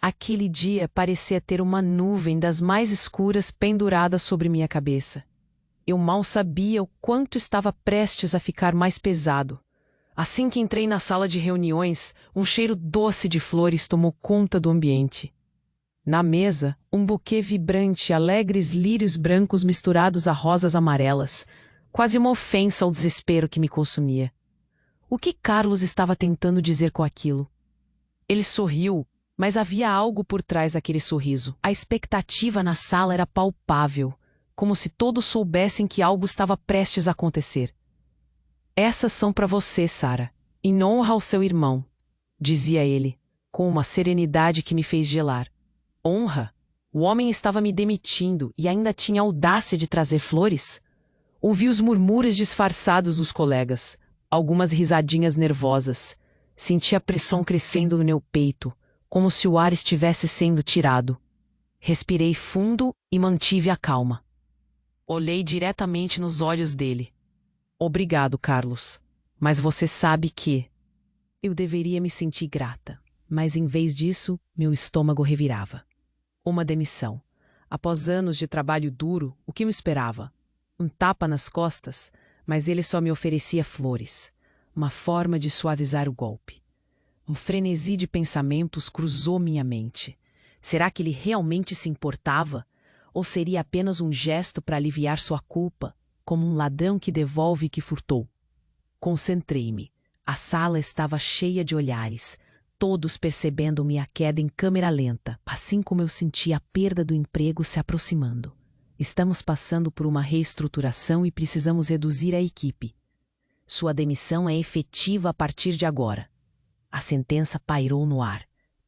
Aquele dia parecia ter uma nuvem das mais escuras pendurada sobre minha cabeça. Eu mal sabia o quanto estava prestes a ficar mais pesado. Assim que entrei na sala de reuniões, um cheiro doce de flores tomou conta do ambiente. Na mesa, um buquê vibrante, alegres lírios brancos misturados a rosas amarelas, quase uma ofensa ao desespero que me consumia. O que Carlos estava tentando dizer com aquilo? Ele sorriu, mas havia algo por trás daquele sorriso. A expectativa na sala era palpável, como se todos soubessem que algo estava prestes a acontecer. Essas são para você, Sarah, em honra ao seu irmão, dizia ele, com uma serenidade que me fez gelar. Honra? O homem estava me demitindo e ainda tinha a audácia de trazer flores? Ouvi os murmúrios disfarçados dos colegas, algumas risadinhas nervosas. Senti a pressão crescendo no meu peito, como se o ar estivesse sendo tirado. Respirei fundo e mantive a calma. Olhei diretamente nos olhos dele. Obrigado, Carlos, mas você sabe que... Eu deveria me sentir grata, mas em vez disso, meu estômago revirava. Uma demissão. Após anos de trabalho duro, o que me esperava? Um tapa nas costas, mas ele só me oferecia flores. Uma forma de suavizar o golpe. Um frenesi de pensamentos cruzou minha mente. Será que ele realmente se importava? Ou seria apenas um gesto para aliviar sua culpa, como um ladrão que devolve o que furtou? Concentrei-me. A sala estava cheia de olhares, todos percebendo minha queda em câmera lenta, assim como eu senti a perda do emprego se aproximando. Estamos passando por uma reestruturação e precisamos reduzir a equipe. Sua demissão é efetiva a partir de agora. A sentença pairou no ar,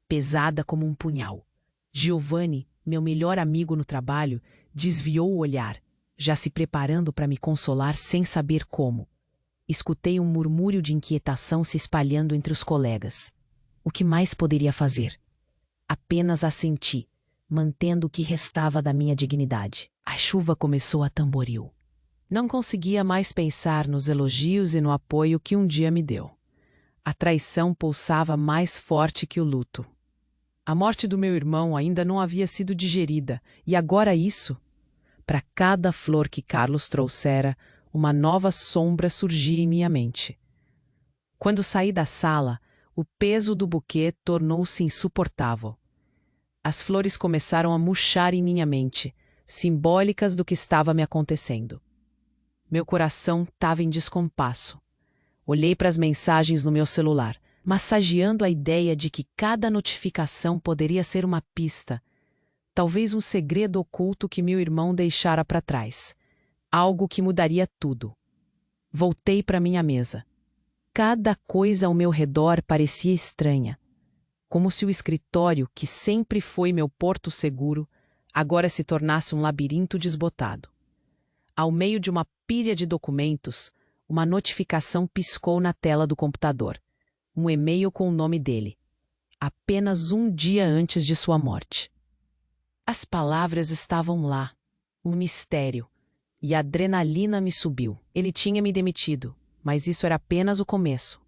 pesada como um punhal. Giovanni, meu melhor amigo no trabalho, desviou o olhar, já se preparando para me consolar sem saber como. Escutei um murmúrio de inquietação se espalhando entre os colegas. O que mais poderia fazer? Apenas assenti, mantendo o que restava da minha dignidade. A chuva começou a tamboril. Não conseguia mais pensar nos elogios e no apoio que um dia me deu. A traição pulsava mais forte que o luto. A morte do meu irmão ainda não havia sido digerida, e agora isso? Para cada flor que Carlos trouxera, uma nova sombra surgia em minha mente. Quando saí da sala, o peso do buquê tornou-se insuportável. As flores começaram a murchar em minha mente, simbólicas do que estava me acontecendo. Meu coração estava em descompasso. Olhei para as mensagens no meu celular, massageando a ideia de que cada notificação poderia ser uma pista, talvez um segredo oculto que meu irmão deixara para trás. Algo que mudaria tudo. Voltei para minha mesa. Cada coisa ao meu redor parecia estranha, como se o escritório, que sempre foi meu porto seguro, agora se tornasse um labirinto desbotado. Ao meio de uma pilha de documentos, uma notificação piscou na tela do computador. Um e-mail com o nome dele. Apenas um dia antes de sua morte. As palavras estavam lá. Um mistério. E a adrenalina me subiu. Ele tinha me demitido, mas isso era apenas o começo.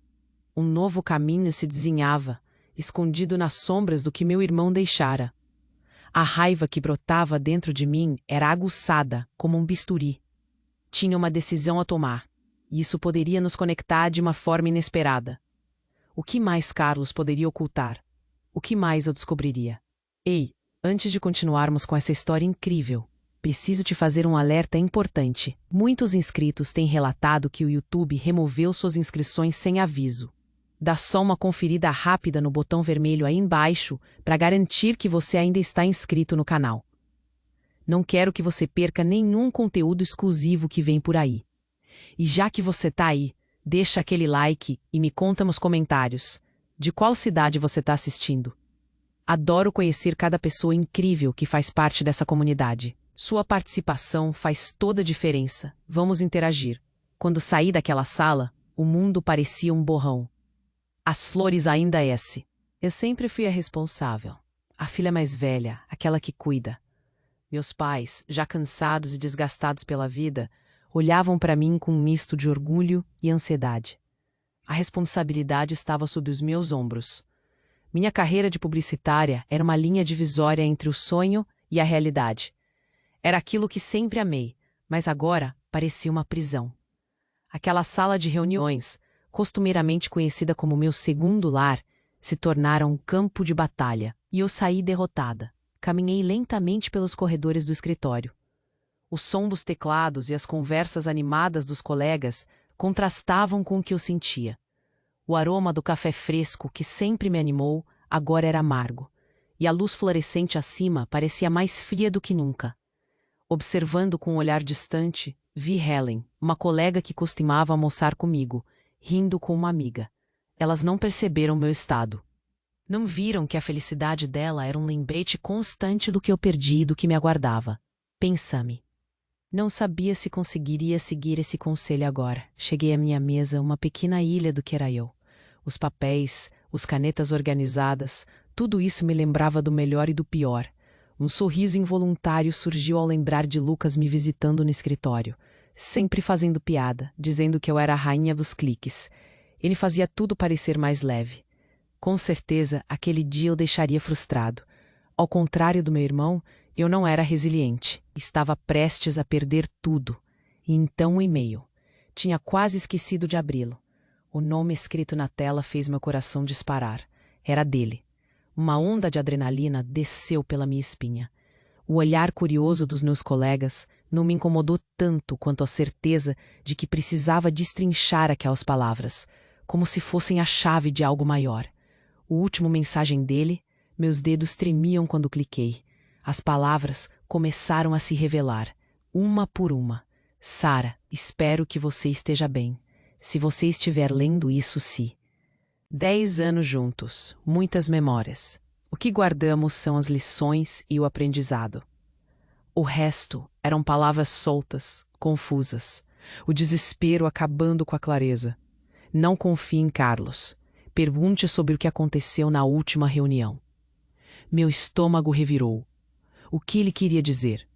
Um novo caminho se desenhava, escondido nas sombras do que meu irmão deixara. A raiva que brotava dentro de mim era aguçada, como um bisturi. Tinha uma decisão a tomar, e isso poderia nos conectar de uma forma inesperada. O que mais Carlos poderia ocultar? O que mais eu descobriria? Ei, antes de continuarmos com essa história incrível, preciso te fazer um alerta importante. Muitos inscritos têm relatado que o YouTube removeu suas inscrições sem aviso. Dá só uma conferida rápida no botão vermelho aí embaixo para garantir que você ainda está inscrito no canal. Não quero que você perca nenhum conteúdo exclusivo que vem por aí. E já que você tá aí, deixa aquele like e me conta nos comentários de qual cidade você está assistindo. Adoro conhecer cada pessoa incrível que faz parte dessa comunidade. Sua participação faz toda a diferença. Vamos interagir. Quando saí daquela sala, o mundo parecia um borrão. As flores ainda S. Eu sempre fui a responsável. A filha mais velha, aquela que cuida. Meus pais, já cansados e desgastados pela vida, olhavam para mim com um misto de orgulho e ansiedade. A responsabilidade estava sob os meus ombros. Minha carreira de publicitária era uma linha divisória entre o sonho e a realidade. Era aquilo que sempre amei, mas agora parecia uma prisão. Aquela sala de reuniões, costumeiramente conhecida como meu segundo lar, se tornara um campo de batalha, e eu saí derrotada. Caminhei lentamente pelos corredores do escritório. O som dos teclados e as conversas animadas dos colegas contrastavam com o que eu sentia. O aroma do café fresco, que sempre me animou, agora era amargo, e a luz fluorescente acima parecia mais fria do que nunca. Observando com um olhar distante, vi Helen, uma colega que costumava almoçar comigo, rindo com uma amiga. Elas não perceberam meu estado. Não viram que a felicidade dela era um lembrete constante do que eu perdi e do que me aguardava. Pensa-me. Não sabia se conseguiria seguir esse conselho agora. Cheguei à minha mesa, uma pequena ilha do que era eu. Os papéis, as canetas organizadas, tudo isso me lembrava do melhor e do pior. Um sorriso involuntário surgiu ao lembrar de Lucas me visitando no escritório, sempre fazendo piada, dizendo que eu era a rainha dos cliques. Ele fazia tudo parecer mais leve. Com certeza, aquele dia eu deixaria frustrado. Ao contrário do meu irmão, eu não era resiliente. Estava prestes a perder tudo. E então o e-mail. Tinha quase esquecido de abri-lo. O nome escrito na tela fez meu coração disparar. Era dele. Uma onda de adrenalina desceu pela minha espinha. O olhar curioso dos meus colegas não me incomodou tanto quanto a certeza de que precisava destrinchar aquelas palavras, como se fossem a chave de algo maior. O último mensagem dele, meus dedos tremiam quando cliquei. As palavras começaram a se revelar, uma por uma. Sara, espero que você esteja bem. Se você estiver lendo isso, sim. 10 anos juntos, muitas memórias. O que guardamos são as lições e o aprendizado. O resto eram palavras soltas, confusas. O desespero acabando com a clareza. Não confie em Carlos. Pergunte sobre o que aconteceu na última reunião. Meu estômago revirou. O que ele queria dizer?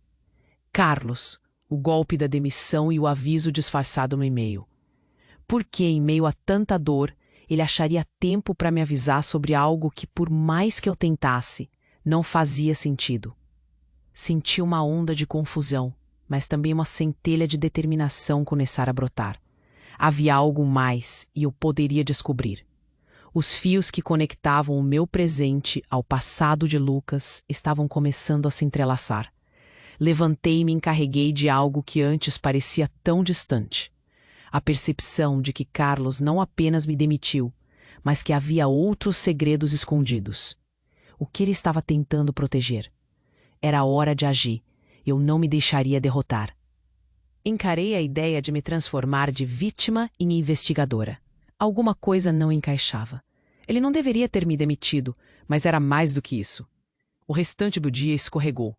Carlos, o golpe da demissão e o aviso disfarçado no e-mail. Por que, em meio a tanta dor, ele acharia tempo para me avisar sobre algo que, por mais que eu tentasse, não fazia sentido? Senti uma onda de confusão, mas também uma centelha de determinação começar a brotar. Havia algo mais e eu poderia descobrir. Os fios que conectavam o meu presente ao passado de Lucas estavam começando a se entrelaçar. Levantei e me encarreguei de algo que antes parecia tão distante. A percepção de que Carlos não apenas me demitiu, mas que havia outros segredos escondidos. O que ele estava tentando proteger? Era hora de agir. Eu não me deixaria derrotar. Encarei a ideia de me transformar de vítima em investigadora. Alguma coisa não encaixava. Ele não deveria ter me demitido, mas era mais do que isso. O restante do dia escorregou.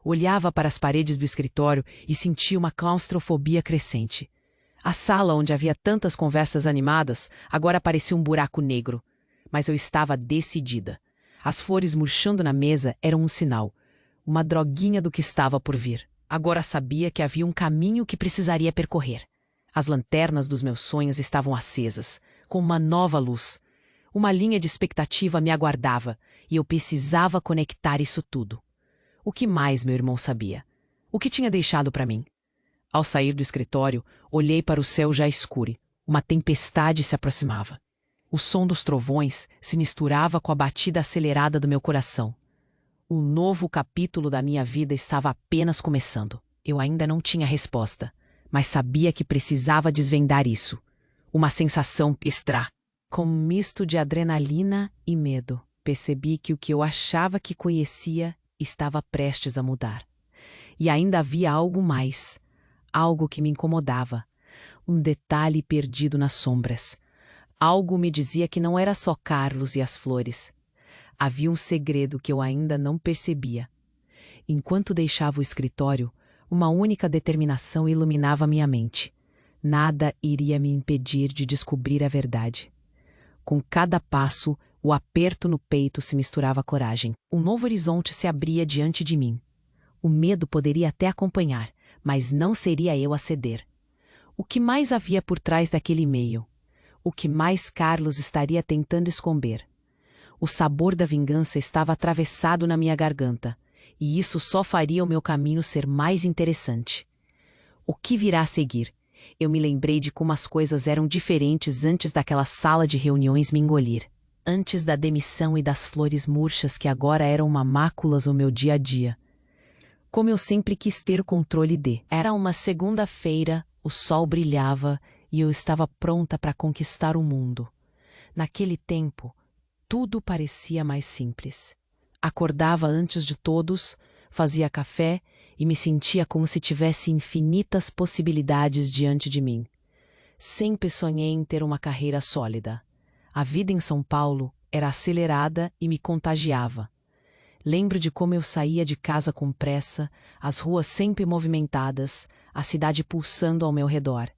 Olhava para as paredes do escritório e sentia uma claustrofobia crescente. A sala onde havia tantas conversas animadas agora parecia um buraco negro. Mas eu estava decidida. As flores murchando na mesa eram um sinal. Uma droguinha do que estava por vir. Agora sabia que havia um caminho que precisaria percorrer. As lanternas dos meus sonhos estavam acesas, com uma nova luz. Uma linha de expectativa me aguardava, e eu precisava conectar isso tudo. O que mais meu irmão sabia? O que tinha deixado para mim? Ao sair do escritório, olhei para o céu já escuro. Uma tempestade se aproximava. O som dos trovões se misturava com a batida acelerada do meu coração. Um novo capítulo da minha vida estava apenas começando. Eu ainda não tinha resposta, mas sabia que precisava desvendar isso. Uma sensação extra, com um misto de adrenalina e medo. Percebi que o que eu achava que conhecia estava prestes a mudar. E ainda havia algo mais. Algo que me incomodava. Um detalhe perdido nas sombras. Algo me dizia que não era só Carlos e as flores. Havia um segredo que eu ainda não percebia. Enquanto deixava o escritório, uma única determinação iluminava minha mente. Nada iria me impedir de descobrir a verdade. Com cada passo, o aperto no peito se misturava à coragem. Um novo horizonte se abria diante de mim. O medo poderia até acompanhar, mas não seria eu a ceder. O que mais havia por trás daquele e-mail? O que mais Carlos estaria tentando esconder? O sabor da vingança estava atravessado na minha garganta, e isso só faria o meu caminho ser mais interessante. O que virá a seguir? Eu me lembrei de como as coisas eram diferentes antes daquela sala de reuniões me engolir. Antes da demissão e das flores murchas que agora eram máculas ao meu dia a dia. Como eu sempre quis ter o controle de. Era uma segunda-feira, o sol brilhava e eu estava pronta para conquistar o mundo. Naquele tempo, tudo parecia mais simples. Acordava antes de todos, fazia café e me sentia como se tivesse infinitas possibilidades diante de mim. Sempre sonhei em ter uma carreira sólida. A vida em São Paulo era acelerada e me contagiava. Lembro de como eu saía de casa com pressa, as ruas sempre movimentadas, a cidade pulsando ao meu redor.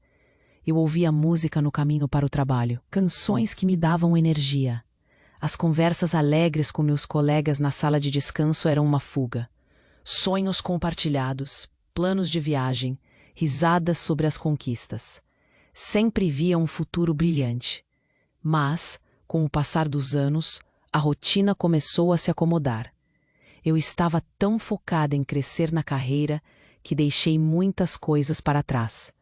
Eu ouvia música no caminho para o trabalho, canções que me davam energia. As conversas alegres com meus colegas na sala de descanso eram uma fuga. Sonhos compartilhados, planos de viagem, risadas sobre as conquistas. Sempre via um futuro brilhante. Mas, com o passar dos anos, a rotina começou a se acomodar. Eu estava tão focada em crescer na carreira que deixei muitas coisas para trás.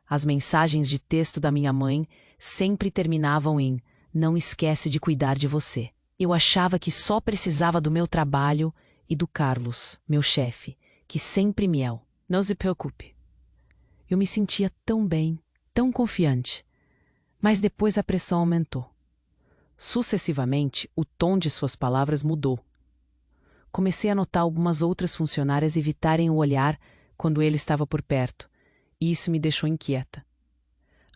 As mensagens de texto da minha mãe sempre terminavam em "Não esquece de cuidar de você". Eu achava que só precisava do meu trabalho e do Carlos, meu chefe, que sempre "Não se preocupe". Eu me sentia tão bem, tão confiante. Mas depois a pressão aumentou. Sucessivamente, o tom de suas palavras mudou. Comecei a notar algumas outras funcionárias evitarem o olhar quando ele estava por perto, e isso me deixou inquieta.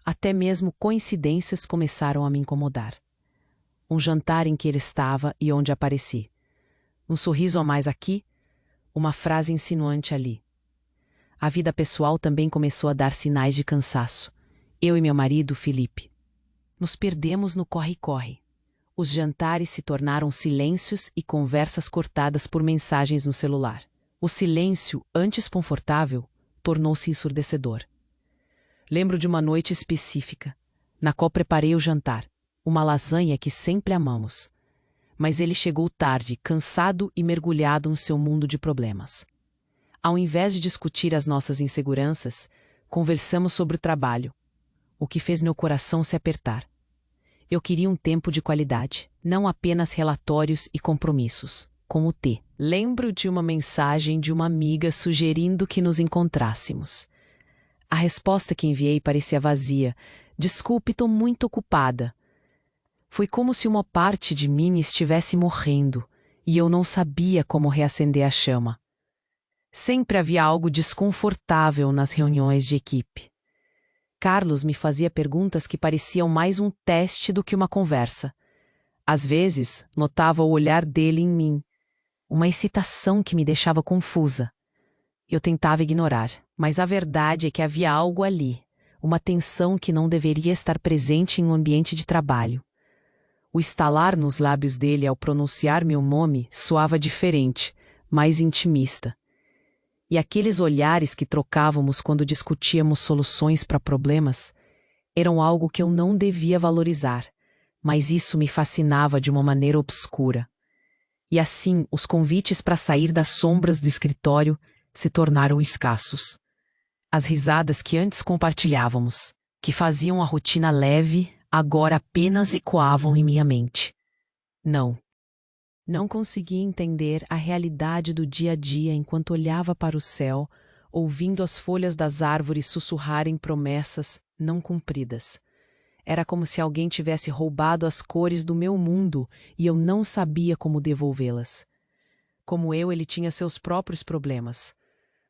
Até mesmo coincidências começaram a me incomodar. Um jantar em que ele estava e onde apareci. Um sorriso a mais aqui, uma frase insinuante ali. A vida pessoal também começou a dar sinais de cansaço. Eu e meu marido, Felipe. Nos perdemos no corre-corre. Os jantares se tornaram silêncios e conversas cortadas por mensagens no celular. O silêncio, antes confortável, tornou-se ensurdecedor. Lembro de uma noite específica, na qual preparei o jantar, uma lasanha que sempre amamos. Mas ele chegou tarde, cansado e mergulhado no seu mundo de problemas. Ao invés de discutir as nossas inseguranças, conversamos sobre o trabalho, o que fez meu coração se apertar. Eu queria um tempo de qualidade, não apenas relatórios e compromissos, como o T. Lembro de uma mensagem de uma amiga sugerindo que nos encontrássemos. A resposta que enviei parecia vazia. "Desculpe, estou muito ocupada." Foi como se uma parte de mim estivesse morrendo, e eu não sabia como reacender a chama. Sempre havia algo desconfortável nas reuniões de equipe. Carlos me fazia perguntas que pareciam mais um teste do que uma conversa. Às vezes, notava o olhar dele em mim, uma excitação que me deixava confusa. Eu tentava ignorar, mas a verdade é que havia algo ali, uma tensão que não deveria estar presente em um ambiente de trabalho. O estalar nos lábios dele ao pronunciar meu nome soava diferente, mais intimista. E aqueles olhares que trocávamos quando discutíamos soluções para problemas eram algo que eu não devia valorizar, mas isso me fascinava de uma maneira obscura. E assim, os convites para sair das sombras do escritório se tornaram escassos. As risadas que antes compartilhávamos, que faziam a rotina leve, agora apenas ecoavam em minha mente. Não conseguia entender a realidade do dia a dia enquanto olhava para o céu, ouvindo as folhas das árvores sussurrarem promessas não cumpridas. Era como se alguém tivesse roubado as cores do meu mundo e eu não sabia como devolvê-las. Como eu, ele tinha seus próprios problemas.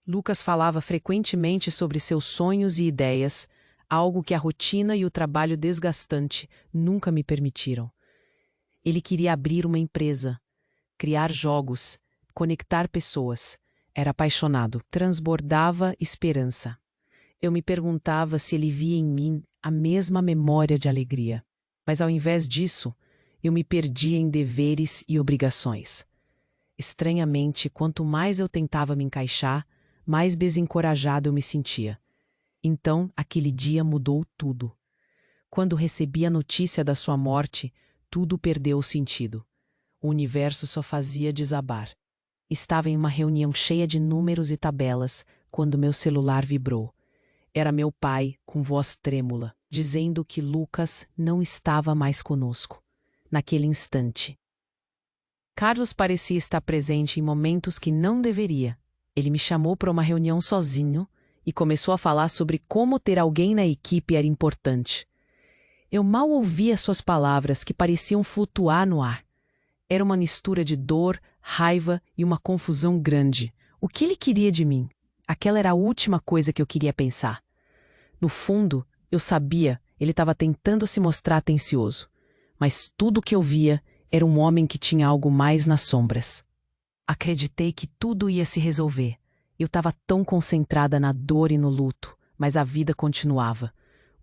Lucas falava frequentemente sobre seus sonhos e ideias, algo que a rotina e o trabalho desgastante nunca me permitiram. Ele queria abrir uma empresa, criar jogos, conectar pessoas. Era apaixonado, transbordava esperança. Eu me perguntava se ele via em mim a mesma memória de alegria. Mas ao invés disso, eu me perdia em deveres e obrigações. Estranhamente, quanto mais eu tentava me encaixar, mais desencorajado eu me sentia. Então, aquele dia mudou tudo. Quando recebi a notícia da sua morte, tudo perdeu o sentido. O universo só fazia desabar. Estava em uma reunião cheia de números e tabelas quando meu celular vibrou. Era meu pai, com voz trêmula, dizendo que Lucas não estava mais conosco. Naquele instante. Carlos parecia estar presente em momentos que não deveria. Ele me chamou para uma reunião sozinho e começou a falar sobre como ter alguém na equipe era importante. Eu mal ouvia suas palavras que pareciam flutuar no ar. Era uma mistura de dor, raiva e uma confusão grande. O que ele queria de mim? Aquela era a última coisa que eu queria pensar. No fundo, eu sabia, ele estava tentando se mostrar atencioso. Mas tudo o que eu via era um homem que tinha algo mais nas sombras. Acreditei que tudo ia se resolver. Eu estava tão concentrada na dor e no luto, mas a vida continuava.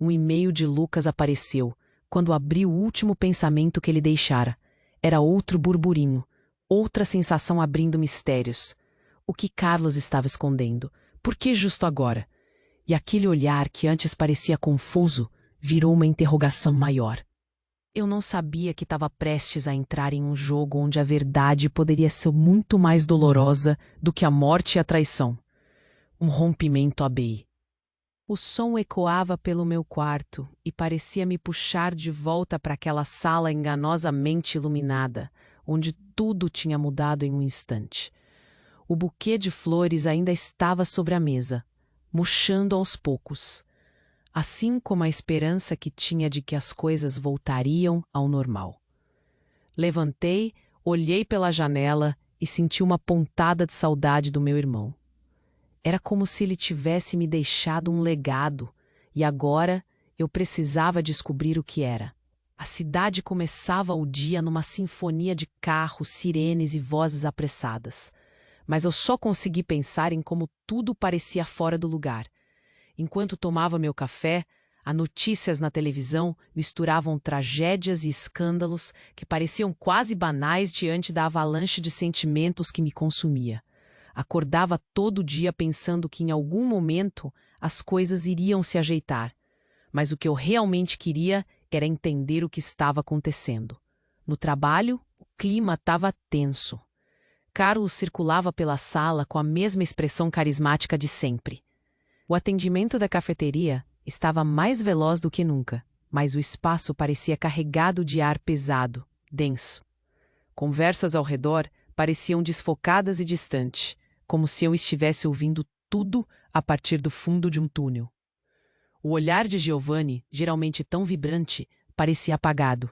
Um e-mail de Lucas apareceu, quando abri o último pensamento que ele deixara. Era outro burburinho, outra sensação abrindo mistérios. O que Carlos estava escondendo? Por que justo agora? E aquele olhar que antes parecia confuso, virou uma interrogação maior. Eu não sabia que estava prestes a entrar em um jogo onde a verdade poderia ser muito mais dolorosa do que a morte e a traição. Um rompimento AB. O som ecoava pelo meu quarto e parecia me puxar de volta para aquela sala enganosamente iluminada, onde tudo tinha mudado em um instante. O buquê de flores ainda estava sobre a mesa, murchando aos poucos, assim como a esperança que tinha de que as coisas voltariam ao normal. Levantei, olhei pela janela e senti uma pontada de saudade do meu irmão. Era como se ele tivesse me deixado um legado, e agora eu precisava descobrir o que era. A cidade começava o dia numa sinfonia de carros, sirenes e vozes apressadas. Mas eu só consegui pensar em como tudo parecia fora do lugar. Enquanto tomava meu café, as notícias na televisão misturavam tragédias e escândalos que pareciam quase banais diante da avalanche de sentimentos que me consumia. Acordava todo dia pensando que em algum momento as coisas iriam se ajeitar, mas o que eu realmente queria era entender o que estava acontecendo. No trabalho, o clima estava tenso. Carlos circulava pela sala com a mesma expressão carismática de sempre. O atendimento da cafeteria estava mais veloz do que nunca, mas o espaço parecia carregado de ar pesado, denso. Conversas ao redor pareciam desfocadas e distantes, como se eu estivesse ouvindo tudo a partir do fundo de um túnel. O olhar de Giovanni, geralmente tão vibrante, parecia apagado.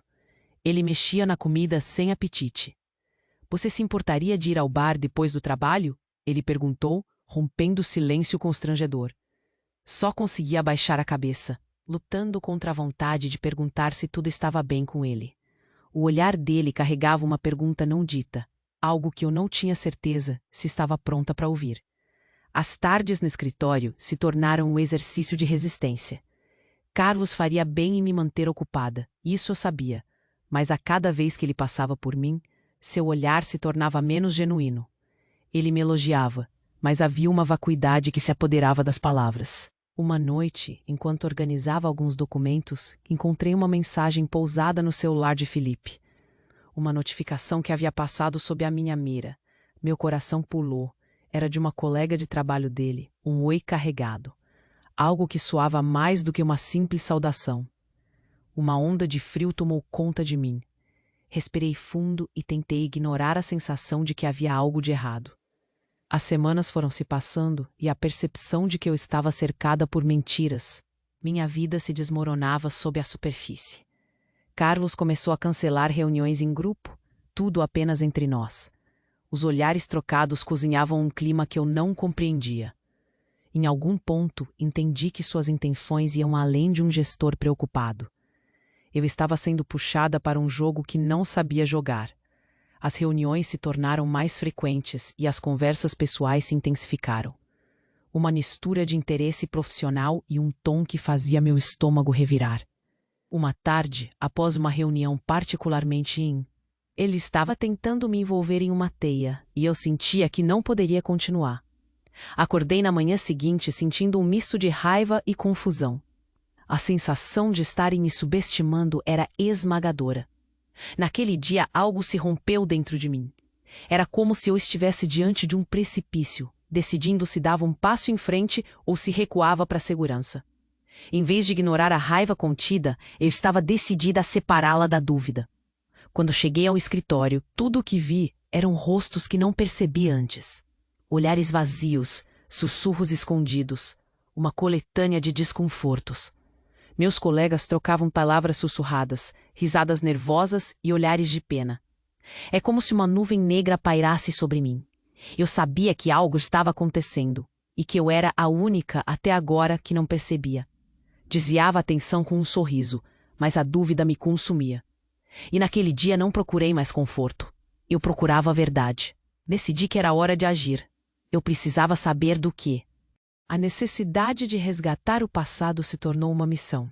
Ele mexia na comida sem apetite. "Você se importaria de ir ao bar depois do trabalho?" ele perguntou, rompendo o silêncio constrangedor. Só conseguia abaixar a cabeça, lutando contra a vontade de perguntar se tudo estava bem com ele. O olhar dele carregava uma pergunta não dita, algo que eu não tinha certeza se estava pronta para ouvir. As tardes no escritório se tornaram um exercício de resistência. Carlos faria bem em me manter ocupada, isso eu sabia, mas a cada vez que ele passava por mim, seu olhar se tornava menos genuíno. Ele me elogiava, mas havia uma vacuidade que se apoderava das palavras. Uma noite, enquanto organizava alguns documentos, encontrei uma mensagem pousada no celular de Felipe. Uma notificação que havia passado sob a minha mira. Meu coração pulou. Era de uma colega de trabalho dele, um oi carregado. Algo que soava mais do que uma simples saudação. Uma onda de frio tomou conta de mim. Respirei fundo e tentei ignorar a sensação de que havia algo de errado. As semanas foram se passando e a percepção de que eu estava cercada por mentiras. Minha vida se desmoronava sob a superfície. Carlos começou a cancelar reuniões em grupo, tudo apenas entre nós. Os olhares trocados cozinhavam um clima que eu não compreendia. Em algum ponto, entendi que suas intenções iam além de um gestor preocupado. Eu estava sendo puxada para um jogo que não sabia jogar. As reuniões se tornaram mais frequentes e as conversas pessoais se intensificaram. Uma mistura de interesse profissional e um tom que fazia meu estômago revirar. Uma tarde, após uma reunião particularmente ele estava tentando me envolver em uma teia e eu sentia que não poderia continuar. Acordei na manhã seguinte sentindo um misto de raiva e confusão. A sensação de estarem me subestimando era esmagadora. Naquele dia algo se rompeu dentro de mim. Era como se eu estivesse diante de um precipício, decidindo se dava um passo em frente ou se recuava para a segurança. Em vez de ignorar a raiva contida, eu estava decidida a separá-la da dúvida. Quando cheguei ao escritório, tudo o que vi eram rostos que não percebi antes. Olhares vazios, sussurros escondidos, uma coletânea de desconfortos. Meus colegas trocavam palavras sussurradas, risadas nervosas e olhares de pena. É como se uma nuvem negra pairasse sobre mim. Eu sabia que algo estava acontecendo e que eu era a única até agora que não percebia. Desviava a atenção com um sorriso, mas a dúvida me consumia. E naquele dia não procurei mais conforto. Eu procurava a verdade. Decidi que era hora de agir. Eu precisava saber do quê. A necessidade de resgatar o passado se tornou uma missão.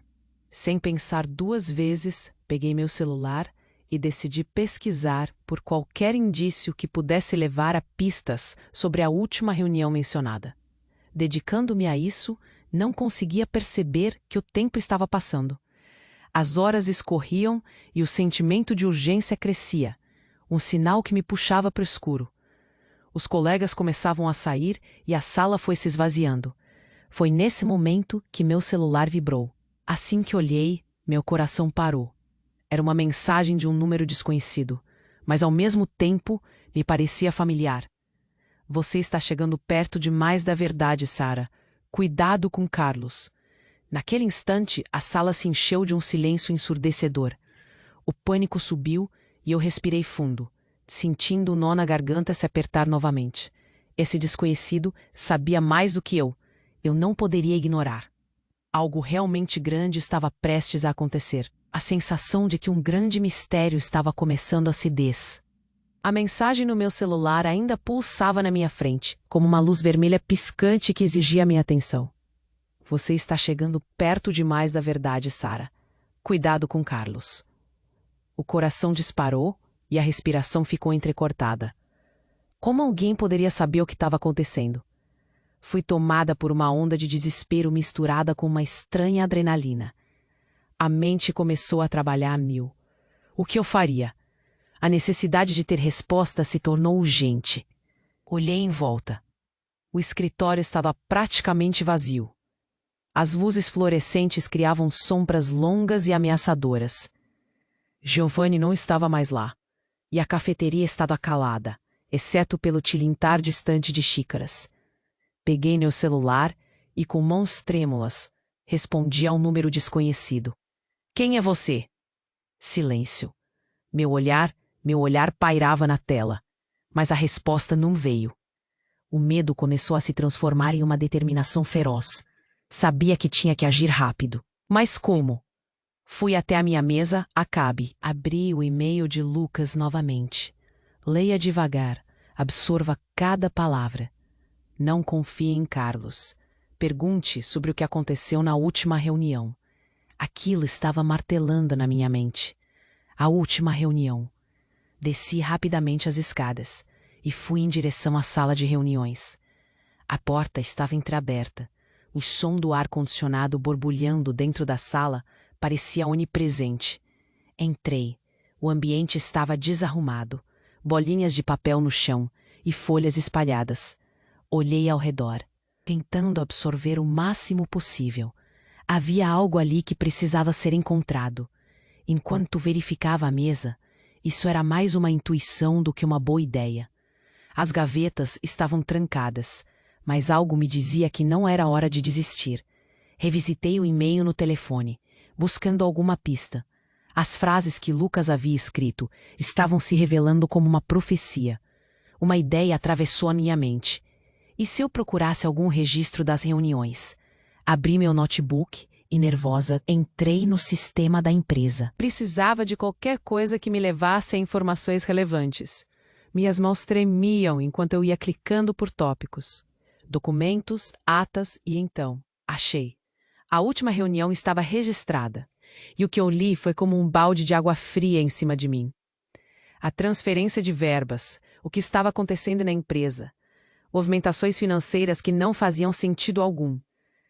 Sem pensar duas vezes, peguei meu celular e decidi pesquisar por qualquer indício que pudesse levar a pistas sobre a última reunião mencionada. Dedicando-me a isso, não conseguia perceber que o tempo estava passando. As horas escorriam e o sentimento de urgência crescia, um sinal que me puxava para o escuro. Os colegas começavam a sair e a sala foi se esvaziando. Foi nesse momento que meu celular vibrou. Assim que olhei, meu coração parou. Era uma mensagem de um número desconhecido, mas ao mesmo tempo me parecia familiar. Você está chegando perto demais da verdade, Sarah. Cuidado com Carlos. Naquele instante, a sala se encheu de um silêncio ensurdecedor. O pânico subiu e eu respirei fundo, sentindo o nó na garganta se apertar novamente. Esse desconhecido sabia mais do que eu. Eu não poderia ignorar. Algo realmente grande estava prestes a acontecer. A sensação de que um grande mistério estava começando a se des. A mensagem no meu celular ainda pulsava na minha frente, como uma luz vermelha piscante que exigia minha atenção. Você está chegando perto demais da verdade, Sarah. Cuidado com Carlos. O coração disparou e a respiração ficou entrecortada. Como alguém poderia saber o que estava acontecendo? Fui tomada por uma onda de desespero misturada com uma estranha adrenalina. A mente começou a trabalhar a mil. O que eu faria? A necessidade de ter resposta se tornou urgente. Olhei em volta. O escritório estava praticamente vazio. As luzes fluorescentes criavam sombras longas e ameaçadoras. Giovanni não estava mais lá, e a cafeteria estava calada, exceto pelo tilintar distante de xícaras. Peguei meu celular e, com mãos trêmulas, respondi ao número desconhecido. Quem é você? Silêncio. Meu olhar pairava na tela, mas a resposta não veio. O medo começou a se transformar em uma determinação feroz. Sabia que tinha que agir rápido. Mas como? Fui até a minha mesa, Acabe. Abri o e-mail de Lucas novamente. Leia devagar, absorva cada palavra. Não confie em Carlos. Pergunte sobre o que aconteceu na última reunião. Aquilo estava martelando na minha mente. A última reunião. Desci rapidamente as escadas e fui em direção à sala de reuniões. A porta estava entreaberta. O som do ar-condicionado borbulhando dentro da sala parecia onipresente. Entrei. O ambiente estava desarrumado. Bolinhas de papel no chão e folhas espalhadas. Olhei ao redor, tentando absorver o máximo possível. Havia algo ali que precisava ser encontrado. Enquanto verificava a mesa, isso era mais uma intuição do que uma boa ideia. As gavetas estavam trancadas, mas algo me dizia que não era hora de desistir. Revisitei o e-mail no telefone, buscando alguma pista. As frases que Lucas havia escrito estavam se revelando como uma profecia. Uma ideia atravessou a minha mente. E se eu procurasse algum registro das reuniões? Abri meu notebook e, nervosa, entrei no sistema da empresa. Precisava de qualquer coisa que me levasse a informações relevantes. Minhas mãos tremiam enquanto eu ia clicando por tópicos. Documentos, atas e então, achei. A última reunião estava registrada. E o que eu li foi como um balde de água fria em cima de mim. A transferência de verbas, o que estava acontecendo na empresa. Movimentações financeiras que não faziam sentido algum.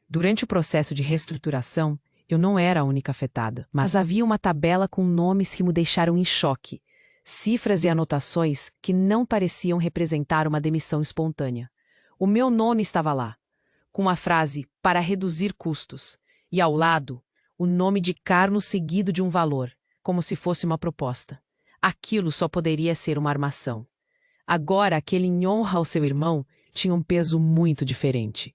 Durante o processo de reestruturação, Eu não era a única afetada, mas havia uma tabela com nomes que me deixaram em choque. Cifras e anotações que não pareciam representar uma demissão espontânea. O meu nome estava lá, com a frase "para reduzir custos", e ao lado, o nome de Carlos seguido de um valor, como se fosse uma proposta. Aquilo só poderia ser uma armação. Agora, aquele em honra ao seu irmão tinha um peso muito diferente.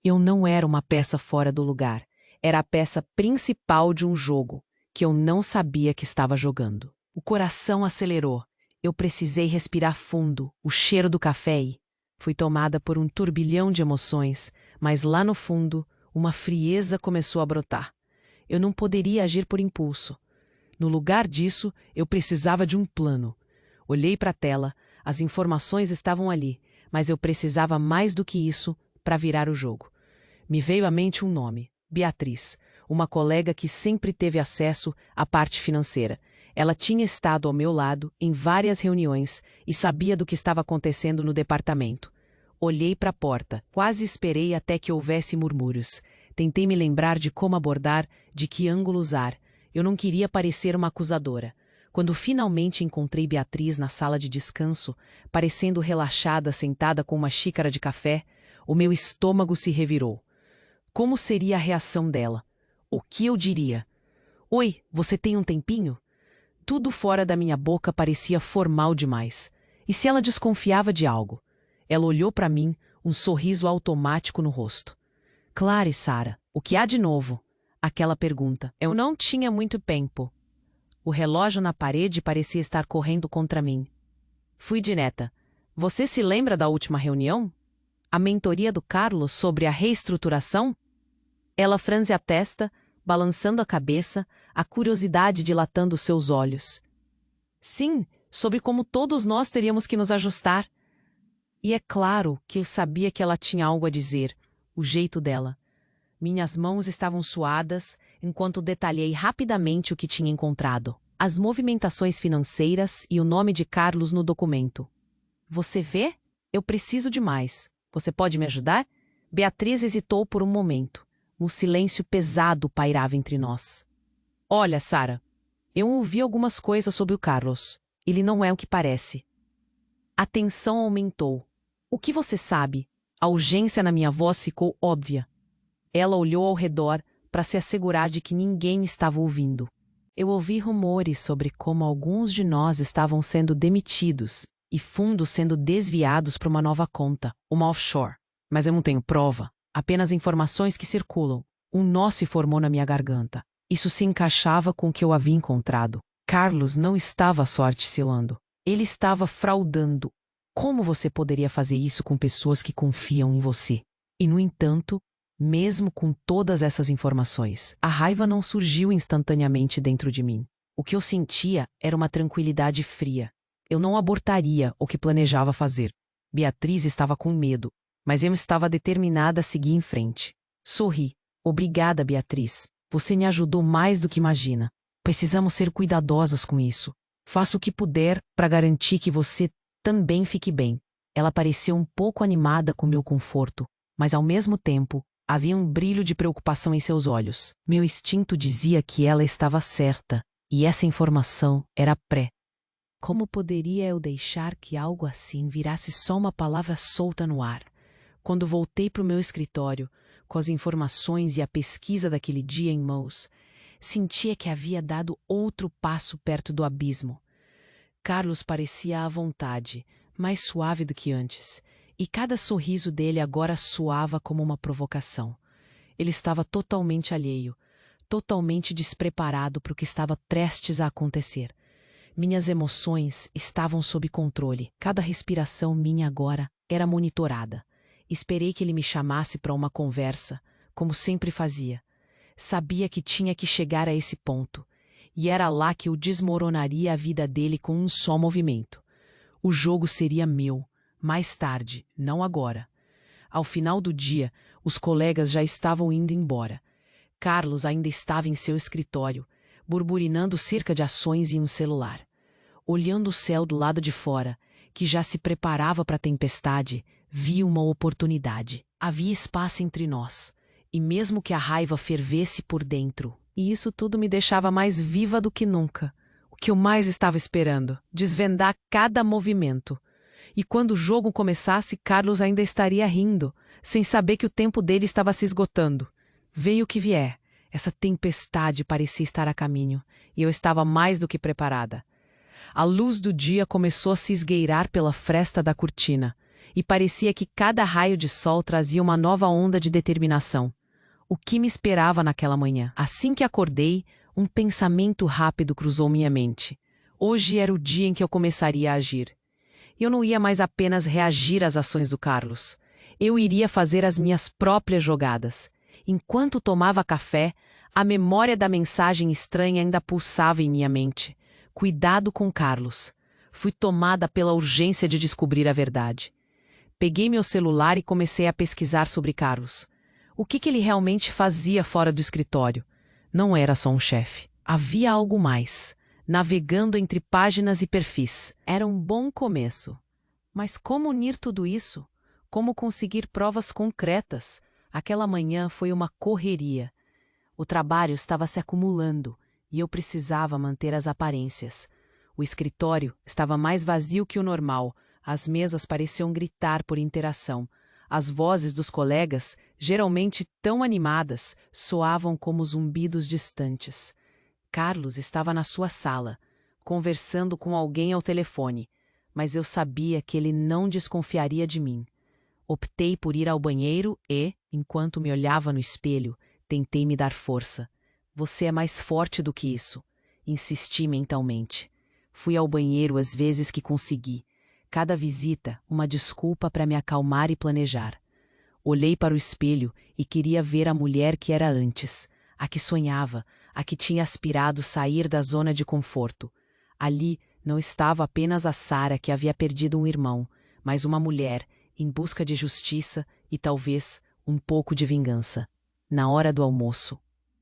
Eu não era uma peça fora do lugar. Era a peça principal de um jogo que eu não sabia que estava jogando. O coração acelerou. Eu precisei respirar fundo, o cheiro do café e... Fui tomada por um turbilhão de emoções, mas lá no fundo, uma frieza começou a brotar. Eu não poderia agir por impulso. No lugar disso, eu precisava de um plano. Olhei para a tela, as informações estavam ali, mas eu precisava mais do que isso para virar o jogo. Me veio à mente um nome, Beatriz, uma colega que sempre teve acesso à parte financeira. Ela tinha estado ao meu lado em várias reuniões e sabia do que estava acontecendo no departamento. Olhei para a porta, quase esperei até que houvesse murmúrios. Tentei me lembrar de como abordar, de que ângulo usar. Eu não queria parecer uma acusadora. Quando finalmente encontrei Beatriz na sala de descanso, parecendo relaxada sentada com uma xícara de café, o meu estômago se revirou. Como seria a reação dela? O que eu diria? "Oi, você tem um tempinho?" Tudo fora da minha boca parecia formal demais. E se ela desconfiava de algo? Ela olhou para mim, um sorriso automático no rosto. "Claro, Sara, o que há de novo?" Aquela pergunta. Eu não tinha muito tempo. O relógio na parede parecia estar correndo contra mim. Fui direta. "Você se lembra da última reunião? A mentoria do Carlos sobre a reestruturação?" Ela franze a testa, balançando a cabeça, a curiosidade dilatando seus olhos. "Sim, sobre como todos nós teríamos que nos ajustar." E é claro que eu sabia que ela tinha algo a dizer, o jeito dela. Minhas mãos estavam suadas, enquanto detalhei rapidamente o que tinha encontrado. As movimentações financeiras e o nome de Carlos no documento. "Você vê? Eu preciso de mais. Você pode me ajudar?" Beatriz hesitou por um momento. Um silêncio pesado pairava entre nós. "Olha, Sara, eu ouvi algumas coisas sobre o Carlos. Ele não é o que parece." A tensão aumentou. "O que você sabe?" A urgência na minha voz ficou óbvia. Ela olhou ao redor para se assegurar de que ninguém estava ouvindo. "Eu ouvi rumores sobre como alguns de nós estavam sendo demitidos e fundos sendo desviados para uma nova conta, uma offshore. Mas eu não tenho prova. Apenas informações que circulam." Um nó se formou na minha garganta. Isso se encaixava com o que eu havia encontrado. Carlos não estava só articilando. Ele estava fraudando. Como você poderia fazer isso com pessoas que confiam em você? E, no entanto, mesmo com todas essas informações, a raiva não surgiu instantaneamente dentro de mim. O que eu sentia era uma tranquilidade fria. Eu não abortaria o que planejava fazer. Beatriz estava com medo, mas eu estava determinada a seguir em frente. Sorri. "Obrigada, Beatriz. Você me ajudou mais do que imagina. Precisamos ser cuidadosas com isso. Faça o que puder para garantir que você também fique bem." Ela pareceu um pouco animada com meu conforto, mas ao mesmo tempo, havia um brilho de preocupação em seus olhos. Meu instinto dizia que ela estava certa, e essa informação era pré. Como poderia eu deixar que algo assim virasse só uma palavra solta no ar? Quando voltei para o meu escritório, com as informações e a pesquisa daquele dia em mãos, sentia que havia dado outro passo perto do abismo. Carlos parecia à vontade, mais suave do que antes, e cada sorriso dele agora soava como uma provocação. Ele estava totalmente alheio, totalmente despreparado para o que estava prestes a acontecer. Minhas emoções estavam sob controle. Cada respiração minha agora era monitorada. Esperei que ele me chamasse para uma conversa, como sempre fazia. Sabia que tinha que chegar a esse ponto, e era lá que eu desmoronaria a vida dele com um só movimento. O jogo seria meu, mais tarde, não agora. Ao final do dia, os colegas já estavam indo embora. Carlos ainda estava em seu escritório, burburinando cerca de ações em um celular. Olhando o céu do lado de fora, que já se preparava para a tempestade, vi uma oportunidade. Havia espaço entre nós. e mesmo que a raiva fervesse por dentro. E isso tudo me deixava mais viva do que nunca. O que eu mais estava esperando, desvendar cada movimento. E quando o jogo começasse, Carlos ainda estaria rindo, sem saber que o tempo dele estava se esgotando. Veio o que vier. Essa tempestade parecia estar a caminho, e eu estava mais do que preparada. A luz do dia começou a se esgueirar pela fresta da cortina, e parecia que cada raio de sol trazia uma nova onda de determinação. O que me esperava naquela manhã? Assim que acordei, um pensamento rápido cruzou minha mente. Hoje era o dia em que eu começaria a agir. Eu não ia mais apenas reagir às ações do Carlos. Eu iria fazer as minhas próprias jogadas. Enquanto tomava café, a memória da mensagem estranha ainda pulsava em minha mente. Cuidado com Carlos. Fui tomada pela urgência de descobrir a verdade. Peguei meu celular e comecei a pesquisar sobre Carlos. O que ele realmente fazia fora do escritório? Não era só um chefe. Havia algo mais. Navegando entre páginas e perfis. Era um bom começo. Mas como unir tudo isso? Como conseguir provas concretas? Aquela manhã foi uma correria. O trabalho estava se acumulando e eu precisava manter as aparências. O escritório estava mais vazio que o normal. As mesas pareciam gritar por interação. As vozes dos colegas, geralmente tão animadas, soavam como zumbidos distantes. Carlos estava na sua sala, conversando com alguém ao telefone, mas eu sabia que ele não desconfiaria de mim. Optei por ir ao banheiro e, enquanto me olhava no espelho, tentei me dar força. Você é mais forte do que isso, insisti mentalmente. Fui ao banheiro as vezes que consegui. Cada visita, uma desculpa para me acalmar e planejar. Olhei para o espelho e queria ver a mulher que era antes, a que sonhava, a que tinha aspirado sair da zona de conforto. Ali não estava apenas a Sara que havia perdido um irmão, mas uma mulher em busca de justiça e talvez um pouco de vingança. Na hora do almoço,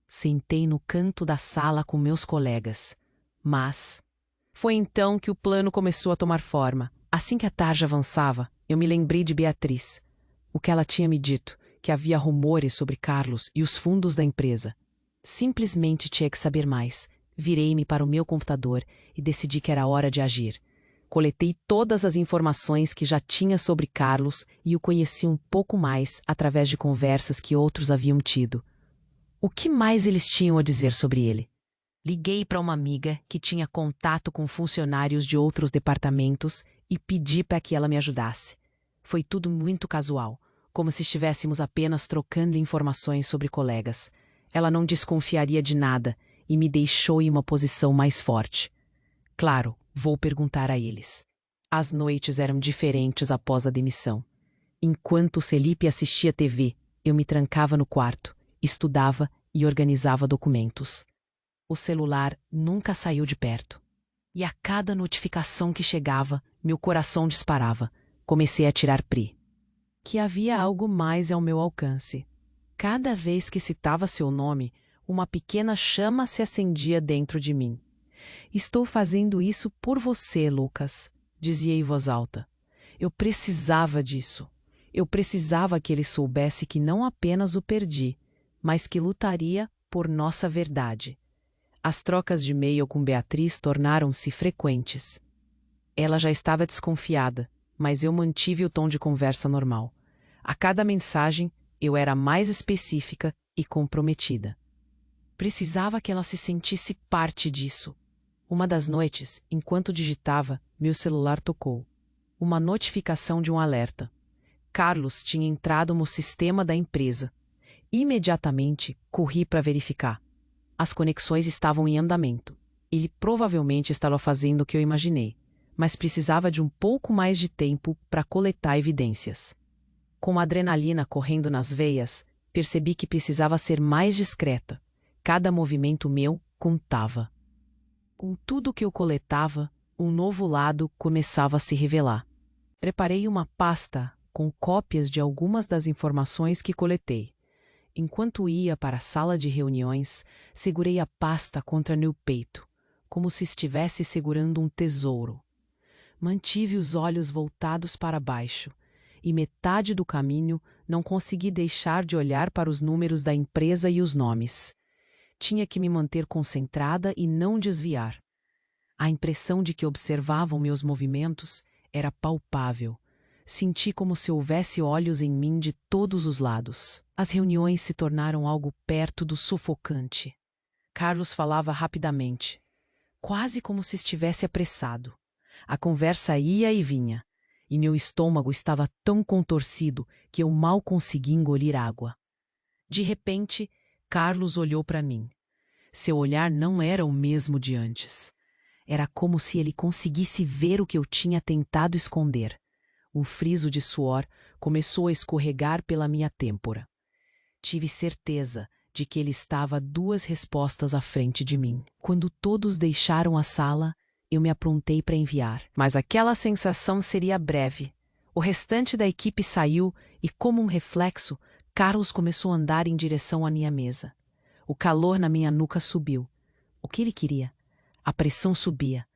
sentei no canto da sala com meus colegas. Mas foi então que o plano começou a tomar forma. Assim que a tarde avançava, eu me lembrei de Beatriz. O que ela tinha me dito, que havia rumores sobre Carlos e os fundos da empresa. Simplesmente tinha que saber mais. Virei-me para o meu computador e decidi que era hora de agir. Coletei todas as informações que já tinha sobre Carlos e o conheci um pouco mais através de conversas que outros haviam tido. O que mais eles tinham a dizer sobre ele? Liguei para uma amiga que tinha contato com funcionários de outros departamentos e pedi para que ela me ajudasse. Foi tudo muito casual, como se estivéssemos apenas trocando informações sobre colegas. Ela não desconfiaria de nada e me deixou em uma posição mais forte. Claro, vou perguntar a eles. As noites eram diferentes após a demissão. Enquanto Felipe assistia TV, eu me trancava no quarto, estudava e organizava documentos. O celular nunca saiu de perto. E a cada notificação que chegava, meu coração disparava. Comecei a tirar pri. Que havia algo mais ao meu alcance. Cada vez que citava seu nome, uma pequena chama se acendia dentro de mim. Estou fazendo isso por você, Lucas, dizia em voz alta. Eu precisava disso. Eu precisava que ele soubesse que não apenas o perdi, mas que lutaria por nossa verdade. As trocas de e-mail com Beatriz tornaram-se frequentes. Ela já estava desconfiada, mas eu mantive o tom de conversa normal. A cada mensagem, eu era mais específica e comprometida. Precisava que ela se sentisse parte disso. Uma das noites, enquanto digitava, meu celular tocou. Uma notificação de um alerta. Carlos tinha entrado no sistema da empresa. Imediatamente, corri para verificar. As conexões estavam em andamento. Ele provavelmente estava fazendo o que eu imaginei, mas precisava de um pouco mais de tempo para coletar evidências. Com a adrenalina correndo nas veias, percebi que precisava ser mais discreta. Cada movimento meu contava. Com tudo que eu coletava, um novo lado começava a se revelar. Preparei uma pasta com cópias de algumas das informações que coletei. Enquanto ia para a sala de reuniões, segurei a pasta contra meu peito, como se estivesse segurando um tesouro. Mantive os olhos voltados para baixo, e metade do caminho não consegui deixar de olhar para os números da empresa e os nomes. Tinha que me manter concentrada e não desviar. A impressão de que observavam meus movimentos era palpável. Senti como se houvesse olhos em mim de todos os lados. As reuniões se tornaram algo perto do sufocante. Carlos falava rapidamente, quase como se estivesse apressado. A conversa ia e vinha, e meu estômago estava tão contorcido que eu mal conseguia engolir água. De repente, Carlos olhou para mim. Seu olhar não era o mesmo de antes. Era como se ele conseguisse ver o que eu tinha tentado esconder. Um friso de suor começou a escorregar pela minha têmpora. Tive certeza de que ele estava 2 respostas à frente de mim. Quando todos deixaram a sala, eu me aprontei para enviar. Mas aquela sensação seria breve. O restante da equipe saiu e, como um reflexo, Carlos começou a andar em direção à minha mesa. O calor na minha nuca subiu. O que ele queria? A pressão subia.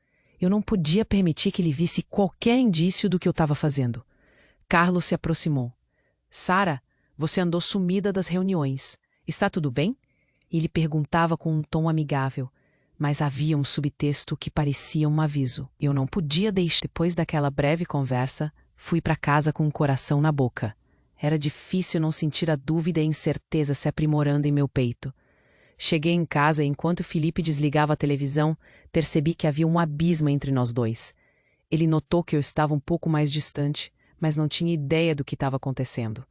Eu não podia permitir que ele visse qualquer indício do que eu estava fazendo. Carlos se aproximou. Sara, você andou sumida das reuniões. Está tudo bem? Ele perguntava com um tom amigável, mas havia um subtexto que parecia um aviso. Eu não podia deixar. Depois daquela breve conversa, fui para casa com o coração na boca. Era difícil não sentir a dúvida e a incerteza se aprimorando em meu peito. Cheguei em casa e enquanto Felipe desligava a televisão, percebi que havia um abismo entre nós dois. Ele notou que eu estava um pouco mais distante, mas não tinha ideia do que estava acontecendo.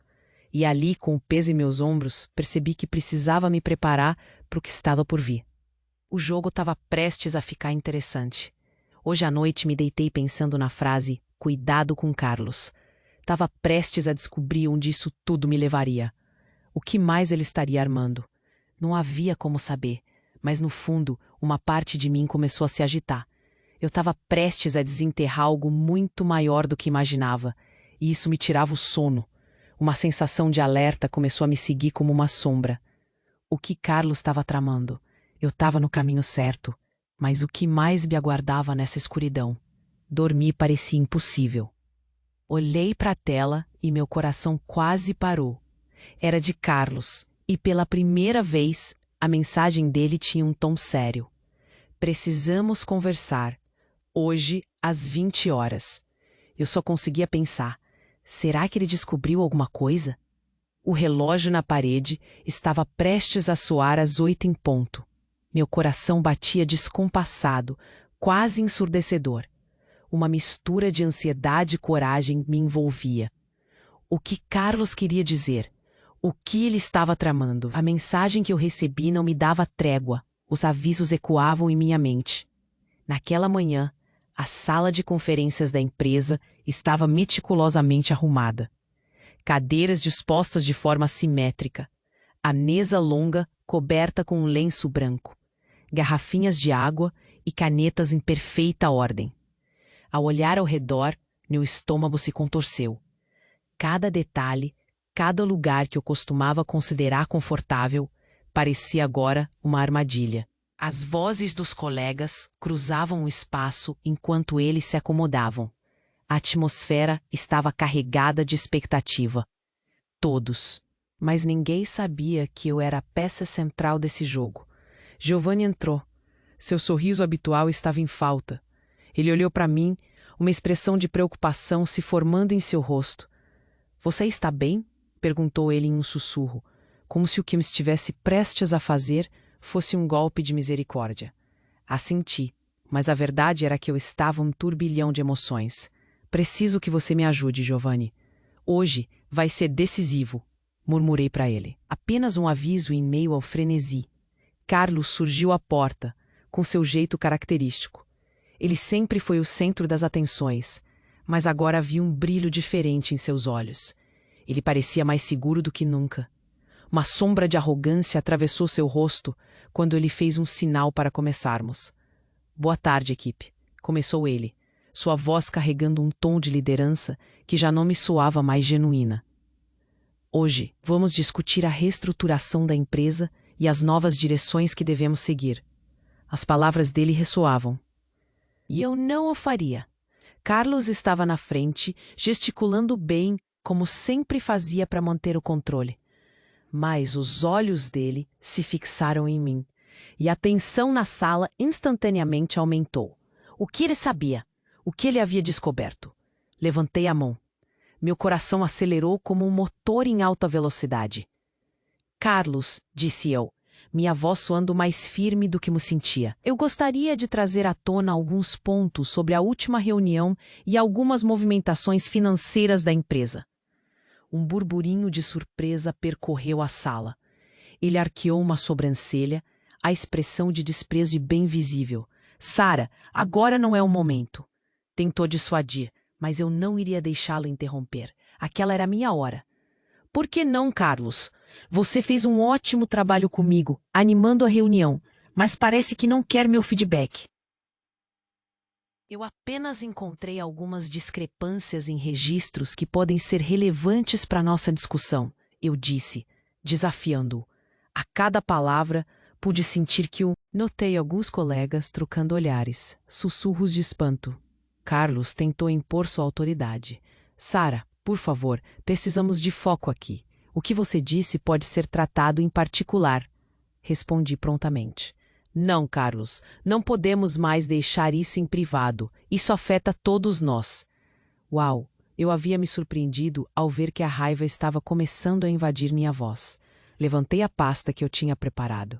E ali, com o peso em meus ombros, percebi que precisava me preparar para o que estava por vir. O jogo estava prestes a ficar interessante. Hoje à noite me deitei pensando na frase "cuidado com Carlos". Estava prestes a descobrir onde isso tudo me levaria. O que mais ele estaria armando? Não havia como saber, mas no fundo, uma parte de mim começou a se agitar. Eu estava prestes a desenterrar algo muito maior do que imaginava, e isso me tirava o sono. Uma sensação de alerta começou a me seguir como uma sombra. O que Carlos estava tramando? Eu estava no caminho certo, mas o que mais me aguardava nessa escuridão? Dormir parecia impossível. Olhei para a tela e meu coração quase parou. Era de Carlos. E pela primeira vez, a mensagem dele tinha um tom sério. Precisamos conversar. Hoje, às 20 horas. Eu só conseguia pensar, será que ele descobriu alguma coisa? O relógio na parede estava prestes a soar às 8 em ponto. Meu coração batia descompassado, quase ensurdecedor. Uma mistura de ansiedade e coragem me envolvia. O que Carlos queria dizer? O que ele estava tramando? A mensagem que eu recebi não me dava trégua. Os avisos ecoavam em minha mente. Naquela manhã, a sala de conferências da empresa estava meticulosamente arrumada. Cadeiras dispostas de forma simétrica. A mesa longa coberta com um lenço branco. Garrafinhas de água e canetas em perfeita ordem. Ao olhar ao redor, meu estômago se contorceu. Cada detalhe, cada lugar que eu costumava considerar confortável, parecia agora uma armadilha. As vozes dos colegas cruzavam o espaço enquanto eles se acomodavam. A atmosfera estava carregada de expectativa. Todos. Mas ninguém sabia que eu era a peça central desse jogo. Giovanni entrou. Seu sorriso habitual estava em falta. Ele olhou para mim, uma expressão de preocupação se formando em seu rosto. Você está bem? Perguntou ele em um sussurro, como se o que eu estivesse prestes a fazer fosse um golpe de misericórdia. Assenti, mas a verdade era que eu estava um turbilhão de emoções. Preciso que você me ajude, Giovanni. Hoje vai ser decisivo, murmurei para ele. Apenas um aviso em meio ao frenesi. Carlos surgiu à porta, com seu jeito característico. Ele sempre foi o centro das atenções, mas agora havia um brilho diferente em seus olhos. Ele parecia mais seguro do que nunca. Uma sombra de arrogância atravessou seu rosto quando ele fez um sinal para começarmos. Boa tarde, equipe, começou ele, sua voz carregando um tom de liderança que já não me soava mais genuína. Hoje, vamos discutir a reestruturação da empresa e as novas direções que devemos seguir. As palavras dele ressoavam. E eu não o faria. Carlos estava na frente, gesticulando bem, como sempre fazia para manter o controle. Mas os olhos dele se fixaram em mim, e a tensão na sala instantaneamente aumentou. O que ele sabia? O que ele havia descoberto? Levantei a mão. Meu coração acelerou como um motor em alta velocidade. Carlos, disse eu, minha voz soando mais firme do que me sentia. Eu gostaria de trazer à tona alguns pontos sobre a última reunião e algumas movimentações financeiras da empresa. Um burburinho de surpresa percorreu a sala. Ele arqueou uma sobrancelha, a expressão de desprezo bem visível. Sara, agora não é o momento. Tentou dissuadir, mas eu não iria deixá-lo interromper. Aquela era a minha hora. Por que não, Carlos? Você fez um ótimo trabalho comigo, animando a reunião, mas parece que não quer meu feedback. Eu apenas encontrei algumas discrepâncias em registros que podem ser relevantes para nossa discussão, eu disse, desafiando-o. A cada palavra, pude sentir que o... Notei alguns colegas trocando olhares, sussurros de espanto. Carlos tentou impor sua autoridade. Sara, por favor, precisamos de foco aqui. O que você disse pode ser tratado em particular. Respondi prontamente. Não, Carlos, não podemos mais deixar isso em privado. Isso afeta todos nós. Uau, eu havia me surpreendido ao ver que a raiva estava começando a invadir minha voz. Levantei a pasta que eu tinha preparado.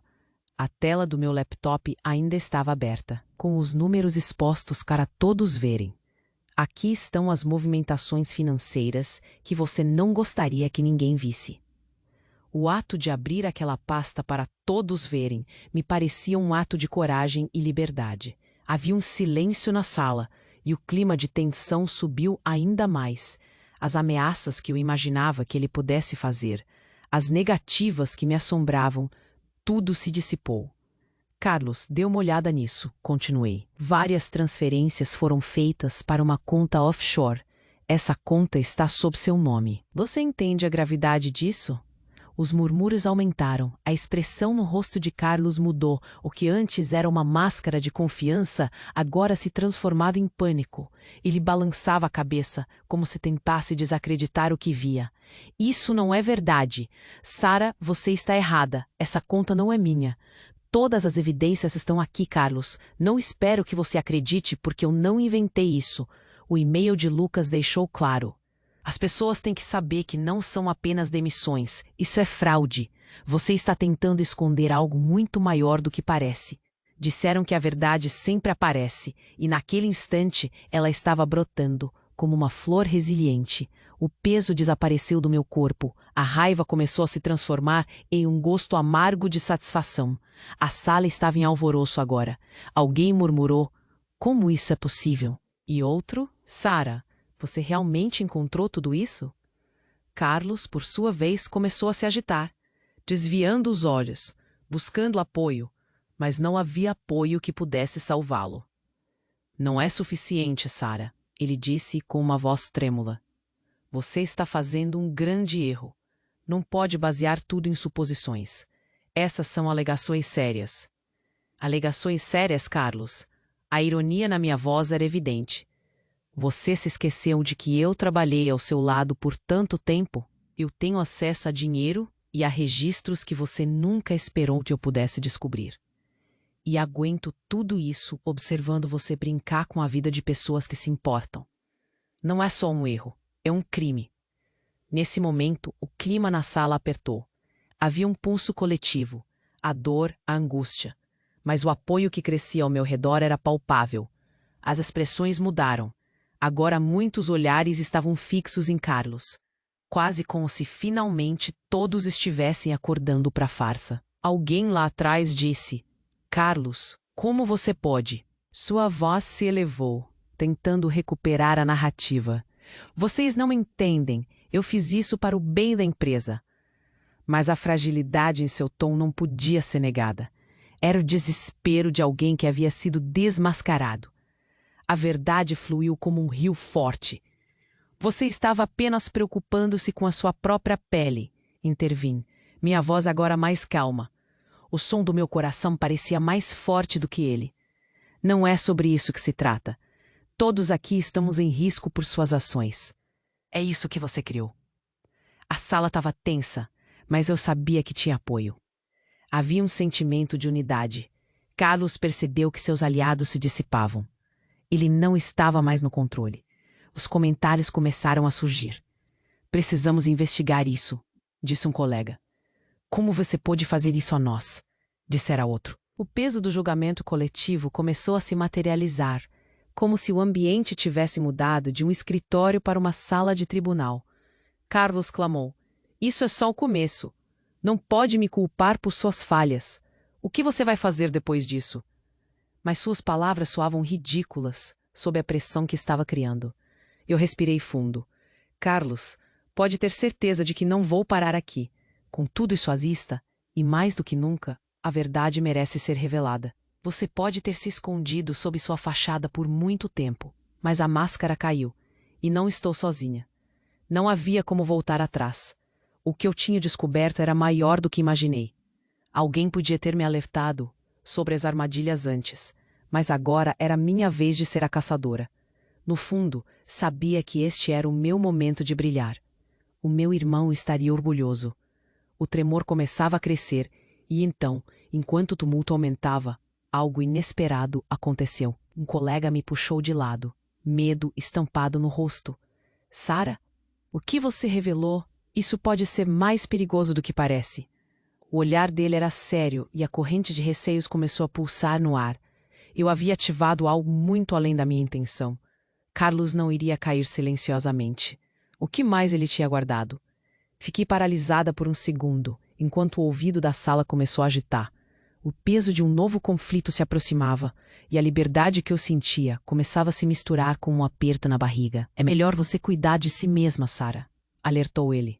A tela do meu laptop ainda estava aberta, com os números expostos para todos verem. Aqui estão as movimentações financeiras que você não gostaria que ninguém visse. O ato de abrir aquela pasta para todos verem me parecia um ato de coragem e liberdade. Havia um silêncio na sala e o clima de tensão subiu ainda mais. As ameaças que eu imaginava que ele pudesse fazer, as negativas que me assombravam, tudo se dissipou. Carlos, dê uma olhada nisso, continuei. Várias transferências foram feitas para uma conta offshore. Essa conta está sob seu nome. Você entende a gravidade disso? Os murmúrios aumentaram, a expressão no rosto de Carlos mudou. O que antes era uma máscara de confiança, agora se transformava em pânico. Ele balançava a cabeça, como se tentasse desacreditar o que via. Isso não é verdade. Sara, você está errada. Essa conta não é minha. Todas as evidências estão aqui, Carlos. Não espero que você acredite porque eu não inventei isso. O e-mail de Lucas deixou claro. As pessoas têm que saber que não são apenas demissões. Isso é fraude. Você está tentando esconder algo muito maior do que parece. Disseram que a verdade sempre aparece, e naquele instante ela estava brotando, como uma flor resiliente. O peso desapareceu do meu corpo. A raiva começou a se transformar em um gosto amargo de satisfação. A sala estava em alvoroço agora. Alguém murmurou: como isso é possível? E outro: Sara, você realmente encontrou tudo isso? Carlos, por sua vez, começou a se agitar, desviando os olhos, buscando apoio, mas não havia apoio que pudesse salvá-lo. Não é suficiente, Sara, ele disse com uma voz trêmula. Você está fazendo um grande erro. Não pode basear tudo em suposições. Essas são alegações sérias. Alegações sérias, Carlos. A ironia na minha voz era evidente. Você se esqueceu de que eu trabalhei ao seu lado por tanto tempo? Eu tenho acesso a dinheiro e a registros que você nunca esperou que eu pudesse descobrir. E aguento tudo isso observando você brincar com a vida de pessoas que se importam. Não é só um erro, é um crime. Nesse momento, o clima na sala apertou. Havia um pulso coletivo, a dor, a angústia. Mas o apoio que crescia ao meu redor era palpável. As expressões mudaram. Agora muitos olhares estavam fixos em Carlos, quase como se finalmente todos estivessem acordando para a farsa. Alguém lá atrás disse: Carlos, como você pode? Sua voz se elevou, tentando recuperar a narrativa. Vocês não entendem, eu fiz isso para o bem da empresa. Mas a fragilidade em seu tom não podia ser negada. Era o desespero de alguém que havia sido desmascarado. A verdade fluiu como um rio forte. Você estava apenas preocupando-se com a sua própria pele, intervim, minha voz agora mais calma. O som do meu coração parecia mais forte do que ele. Não é sobre isso que se trata. Todos aqui estamos em risco por suas ações. É isso que você criou. A sala estava tensa, mas eu sabia que tinha apoio. Havia um sentimento de unidade. Carlos percebeu que seus aliados se dissipavam. Ele não estava mais no controle. Os comentários começaram a surgir. Precisamos investigar isso, disse um colega. Como você pôde fazer isso a nós? Dissera outro. O peso do julgamento coletivo começou a se materializar, como se o ambiente tivesse mudado de um escritório para uma sala de tribunal. Carlos clamou. Isso é só o começo. Não pode me culpar por suas falhas. O que você vai fazer depois disso? Mas suas palavras soavam ridículas sob a pressão que estava criando. Eu respirei fundo. Carlos, pode ter certeza de que não vou parar aqui. Com tudo isso à vista, e mais do que nunca, a verdade merece ser revelada. Você pode ter se escondido sob sua fachada por muito tempo, mas a máscara caiu, e não estou sozinha. Não havia como voltar atrás. O que eu tinha descoberto era maior do que imaginei. Alguém podia ter me alertado sobre as armadilhas antes, mas agora era minha vez de ser a caçadora. No fundo, sabia que este era o meu momento de brilhar. O meu irmão estaria orgulhoso. O tremor começava a crescer, e então, enquanto o tumulto aumentava, algo inesperado aconteceu. Um colega me puxou de lado, medo estampado no rosto. Sara, o que você revelou? Isso pode ser mais perigoso do que parece. O olhar dele era sério e a corrente de receios começou a pulsar no ar. Eu havia ativado algo muito além da minha intenção. Carlos não iria cair silenciosamente. O que mais ele tinha guardado? Fiquei paralisada por um segundo, enquanto o ouvido da sala começou a agitar. O peso de um novo conflito se aproximava, e a liberdade que eu sentia começava a se misturar com um aperto na barriga. É melhor você cuidar de si mesma, Sara, alertou ele.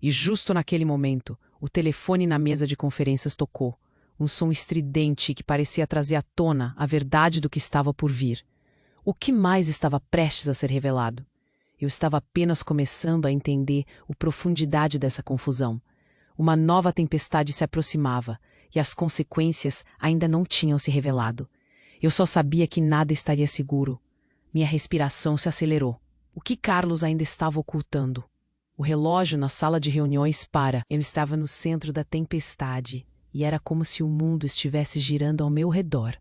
E justo naquele momento, o telefone na mesa de conferências tocou. Um som estridente que parecia trazer à tona a verdade do que estava por vir. O que mais estava prestes a ser revelado? Eu estava apenas começando a entender a profundidade dessa confusão. Uma nova tempestade se aproximava, e as consequências ainda não tinham se revelado. Eu só sabia que nada estaria seguro. Minha respiração se acelerou. O que Carlos ainda estava ocultando? O relógio na sala de reuniões para. Eu estava no centro da tempestade, e era como se o mundo estivesse girando ao meu redor.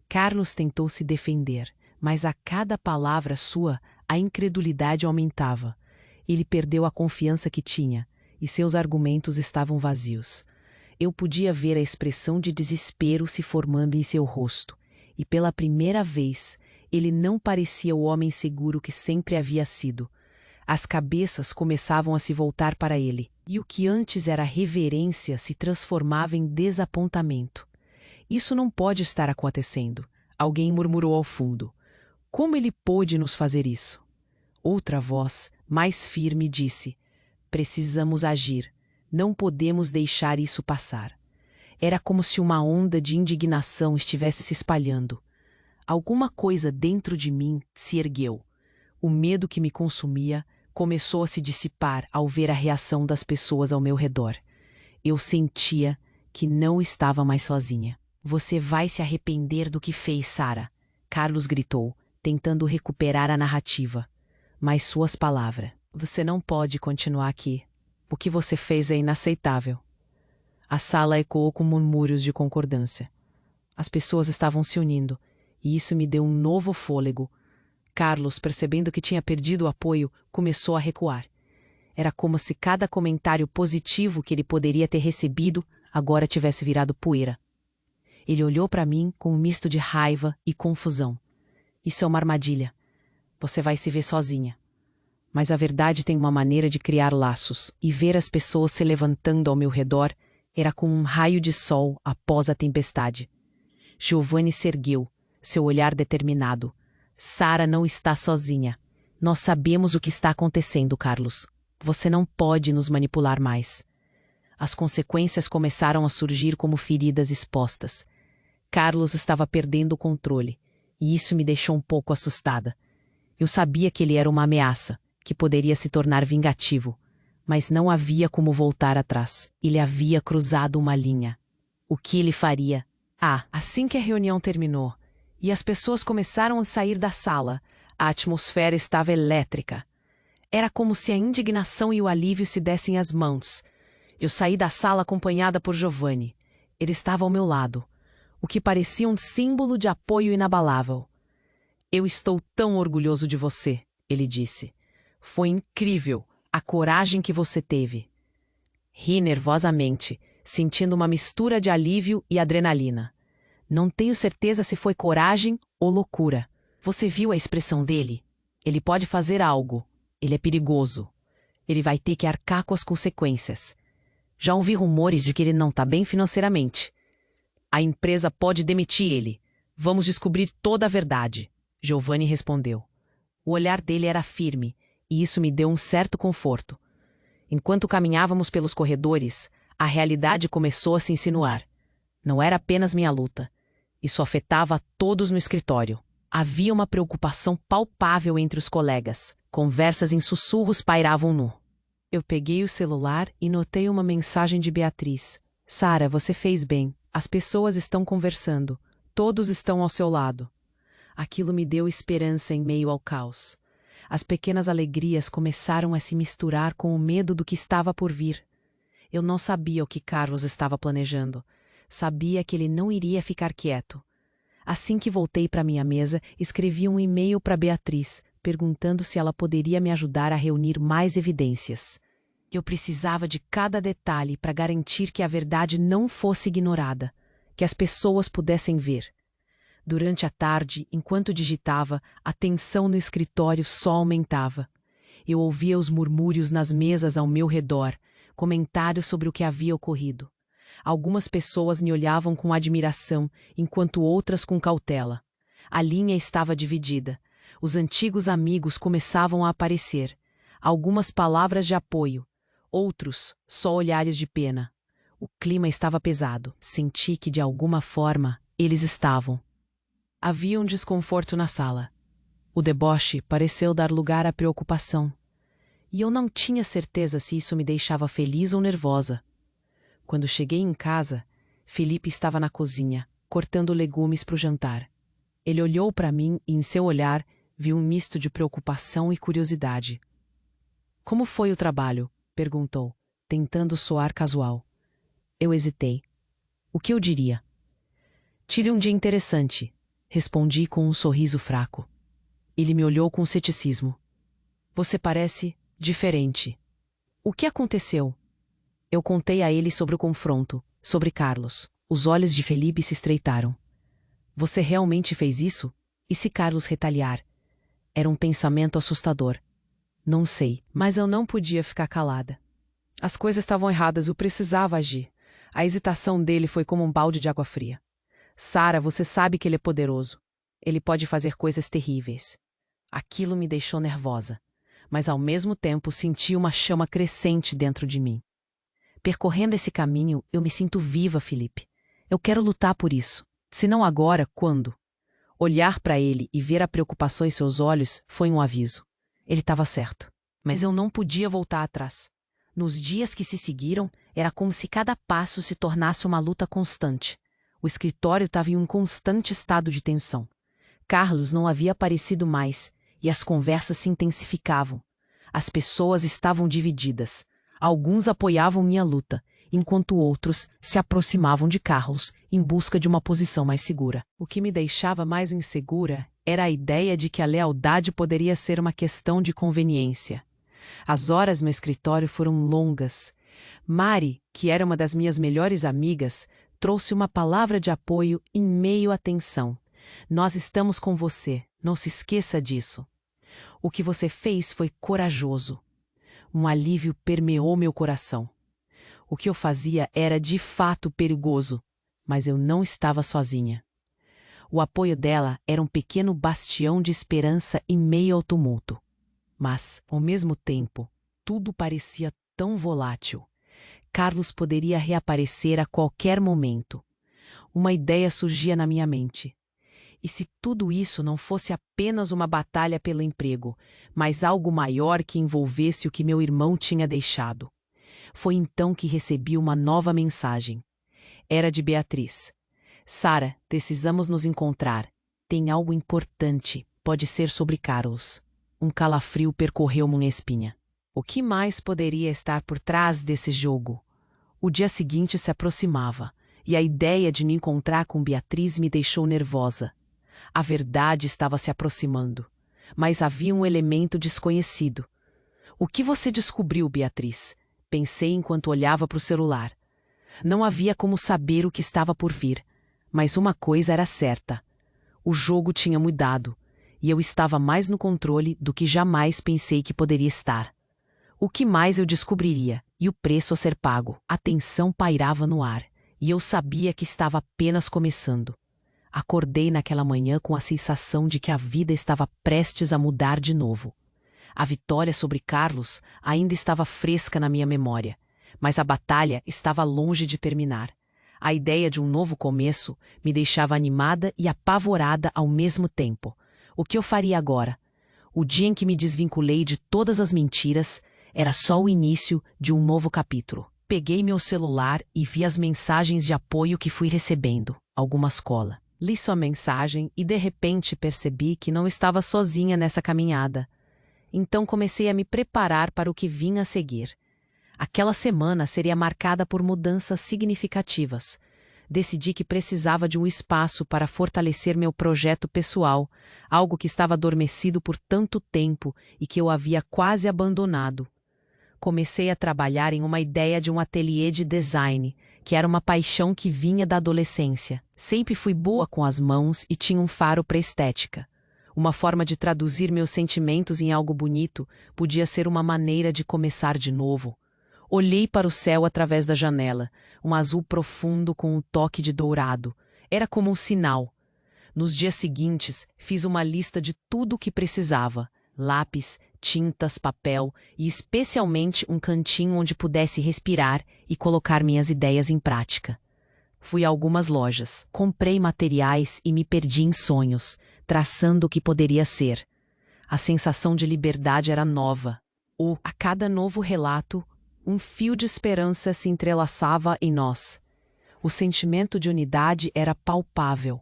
Carlos tentou se defender, mas a cada palavra sua, a incredulidade aumentava. Ele perdeu a confiança que tinha, e seus argumentos estavam vazios. Eu podia ver a expressão de desespero se formando em seu rosto, e pela primeira vez, ele não parecia o homem seguro que sempre havia sido. As cabeças começavam a se voltar para ele, e o que antes era reverência se transformava em desapontamento. Isso não pode estar acontecendo, alguém murmurou ao fundo. Como ele pôde nos fazer isso? Outra voz, mais firme, disse: precisamos agir. Não podemos deixar isso passar. Era como se uma onda de indignação estivesse se espalhando. Alguma coisa dentro de mim se ergueu. O medo que me consumia começou a se dissipar ao ver a reação das pessoas ao meu redor. Eu sentia que não estava mais sozinha. Você vai se arrepender do que fez, Sara, Carlos gritou, tentando recuperar a narrativa. Mas suas palavras. Você não pode continuar aqui. O que você fez é inaceitável. A sala ecoou com murmúrios de concordância. As pessoas estavam se unindo, e isso me deu um novo fôlego. Carlos, percebendo que tinha perdido o apoio, começou a recuar. Era como se cada comentário positivo que ele poderia ter recebido agora tivesse virado poeira. Ele olhou para mim com um misto de raiva e confusão. Isso é uma armadilha. Você vai se ver sozinha. Mas a verdade tem uma maneira de criar laços, e ver as pessoas se levantando ao meu redor era como um raio de sol após a tempestade. Giovanni se ergueu, seu olhar determinado. Sara não está sozinha. Nós sabemos o que está acontecendo, Carlos. Você não pode nos manipular mais. As consequências começaram a surgir como feridas expostas. Carlos estava perdendo o controle, e isso me deixou um pouco assustada. Eu sabia que ele era uma ameaça, que poderia se tornar vingativo, mas não havia como voltar atrás. Ele havia cruzado uma linha. O que ele faria? Assim que a reunião terminou, e as pessoas começaram a sair da sala, a atmosfera estava elétrica. Era como se a indignação e o alívio se dessem as mãos. Eu saí da sala acompanhada por Giovanni. Ele estava ao meu lado, o que parecia um símbolo de apoio inabalável. Eu estou tão orgulhoso de você, ele disse. Foi incrível a coragem que você teve. Ri nervosamente, sentindo uma mistura de alívio e adrenalina. Não tenho certeza se foi coragem ou loucura. Você viu a expressão dele? Ele pode fazer algo. Ele é perigoso. Ele vai ter que arcar com as consequências. Já ouvi rumores de que ele não está bem financeiramente. A empresa pode demitir ele. Vamos descobrir toda a verdade, Giovanni respondeu. O olhar dele era firme, e isso me deu um certo conforto. Enquanto caminhávamos pelos corredores, a realidade começou a se insinuar. Não era apenas minha luta. Isso afetava a todos no escritório. Havia uma preocupação palpável entre os colegas. Conversas em sussurros pairavam no. Eu peguei o celular e notei uma mensagem de Beatriz. Sara, você fez bem. As pessoas estão conversando. Todos estão ao seu lado. Aquilo me deu esperança em meio ao caos. As pequenas alegrias começaram a se misturar com o medo do que estava por vir. Eu não sabia o que Carlos estava planejando. Sabia que ele não iria ficar quieto. Assim que voltei para minha mesa, escrevi um e-mail para Beatriz, perguntando se ela poderia me ajudar a reunir mais evidências. Eu precisava de cada detalhe para garantir que a verdade não fosse ignorada, que as pessoas pudessem ver. Durante a tarde, enquanto digitava, a tensão no escritório só aumentava. Eu ouvia os murmúrios nas mesas ao meu redor, comentários sobre o que havia ocorrido. Algumas pessoas me olhavam com admiração, enquanto outras com cautela. A linha estava dividida. Os antigos amigos começavam a aparecer. Algumas palavras de apoio, outros só olhares de pena. O clima estava pesado. Senti que, de alguma forma, eles estavam. Havia um desconforto na sala. O deboche pareceu dar lugar à preocupação. E eu não tinha certeza se isso me deixava feliz ou nervosa. Quando cheguei em casa, Felipe estava na cozinha, cortando legumes para o jantar. Ele olhou para mim e, em seu olhar, viu um misto de preocupação e curiosidade. Como foi o trabalho? Perguntou, tentando soar casual. Eu hesitei. O que eu diria? Tive um dia interessante. Respondi com um sorriso fraco. Ele me olhou com ceticismo. Você parece diferente. O que aconteceu? Eu contei a ele sobre o confronto, sobre Carlos. Os olhos de Felipe se estreitaram. Você realmente fez isso? E se Carlos retaliar? Era um pensamento assustador. Não sei, mas eu não podia ficar calada. As coisas estavam erradas, eu precisava agir. A hesitação dele foi como um balde de água fria. Sara, você sabe que ele é poderoso. Ele pode fazer coisas terríveis. Aquilo me deixou nervosa, mas ao mesmo tempo senti uma chama crescente dentro de mim. Percorrendo esse caminho, eu me sinto viva, Felipe. Eu quero lutar por isso. Se não agora, quando? Olhar para ele e ver a preocupação em seus olhos foi um aviso. Ele estava certo. Mas eu não podia voltar atrás. Nos dias que se seguiram, era como se cada passo se tornasse uma luta constante. O escritório estava em um constante estado de tensão. Carlos não havia aparecido mais, e as conversas se intensificavam. As pessoas estavam divididas. Alguns apoiavam minha luta, enquanto outros se aproximavam de Carlos em busca de uma posição mais segura. O que me deixava mais insegura era a ideia de que a lealdade poderia ser uma questão de conveniência. As horas no escritório foram longas. Mari, que era uma das minhas melhores amigas, trouxe uma palavra de apoio em meio à tensão. Nós estamos com você, não se esqueça disso. O que você fez foi corajoso. Um alívio permeou meu coração. O que eu fazia era de fato perigoso, mas eu não estava sozinha. O apoio dela era um pequeno bastião de esperança em meio ao tumulto. Mas, ao mesmo tempo, tudo parecia tão volátil. Carlos poderia reaparecer a qualquer momento. Uma ideia surgia na minha mente. E se tudo isso não fosse apenas uma batalha pelo emprego, mas algo maior que envolvesse o que meu irmão tinha deixado? Foi então que recebi uma nova mensagem. Era de Beatriz. Sara, precisamos nos encontrar. Tem algo importante. Pode ser sobre Carlos. Um calafrio percorreu minha espinha. O que mais poderia estar por trás desse jogo? O dia seguinte se aproximava, e a ideia de me encontrar com Beatriz me deixou nervosa. A verdade estava se aproximando, mas havia um elemento desconhecido. O que você descobriu, Beatriz? Pensei enquanto olhava para o celular. Não havia como saber o que estava por vir, mas uma coisa era certa. O jogo tinha mudado, e eu estava mais no controle do que jamais pensei que poderia estar. O que mais eu descobriria, e o preço a ser pago? A tensão pairava no ar, e eu sabia que estava apenas começando. Acordei naquela manhã com a sensação de que a vida estava prestes a mudar de novo. A vitória sobre Carlos ainda estava fresca na minha memória, mas a batalha estava longe de terminar. A ideia de um novo começo me deixava animada e apavorada ao mesmo tempo. O que eu faria agora? O dia em que me desvinculei de todas as mentiras era só o início de um novo capítulo. Peguei meu celular e vi as mensagens de apoio que fui recebendo. Algumas cola. Li sua mensagem e de repente percebi que não estava sozinha nessa caminhada. Então comecei a me preparar para o que vinha a seguir. Aquela semana seria marcada por mudanças significativas. Decidi que precisava de um espaço para fortalecer meu projeto pessoal, algo que estava adormecido por tanto tempo e que eu havia quase abandonado. Comecei a trabalhar em uma ideia de um ateliê de design, que era uma paixão que vinha da adolescência. Sempre fui boa com as mãos e tinha um faro para estética. Uma forma de traduzir meus sentimentos em algo bonito podia ser uma maneira de começar de novo. Olhei para o céu através da janela, um azul profundo com um toque de dourado. Era como um sinal. Nos dias seguintes, fiz uma lista de tudo o que precisava: lápis, tintas, papel e especialmente um cantinho onde pudesse respirar e colocar minhas ideias em prática. Fui a algumas lojas, comprei materiais e me perdi em sonhos, traçando o que poderia ser. A sensação de liberdade era nova. A cada novo relato, um fio de esperança se entrelaçava em nós. O sentimento de unidade era palpável.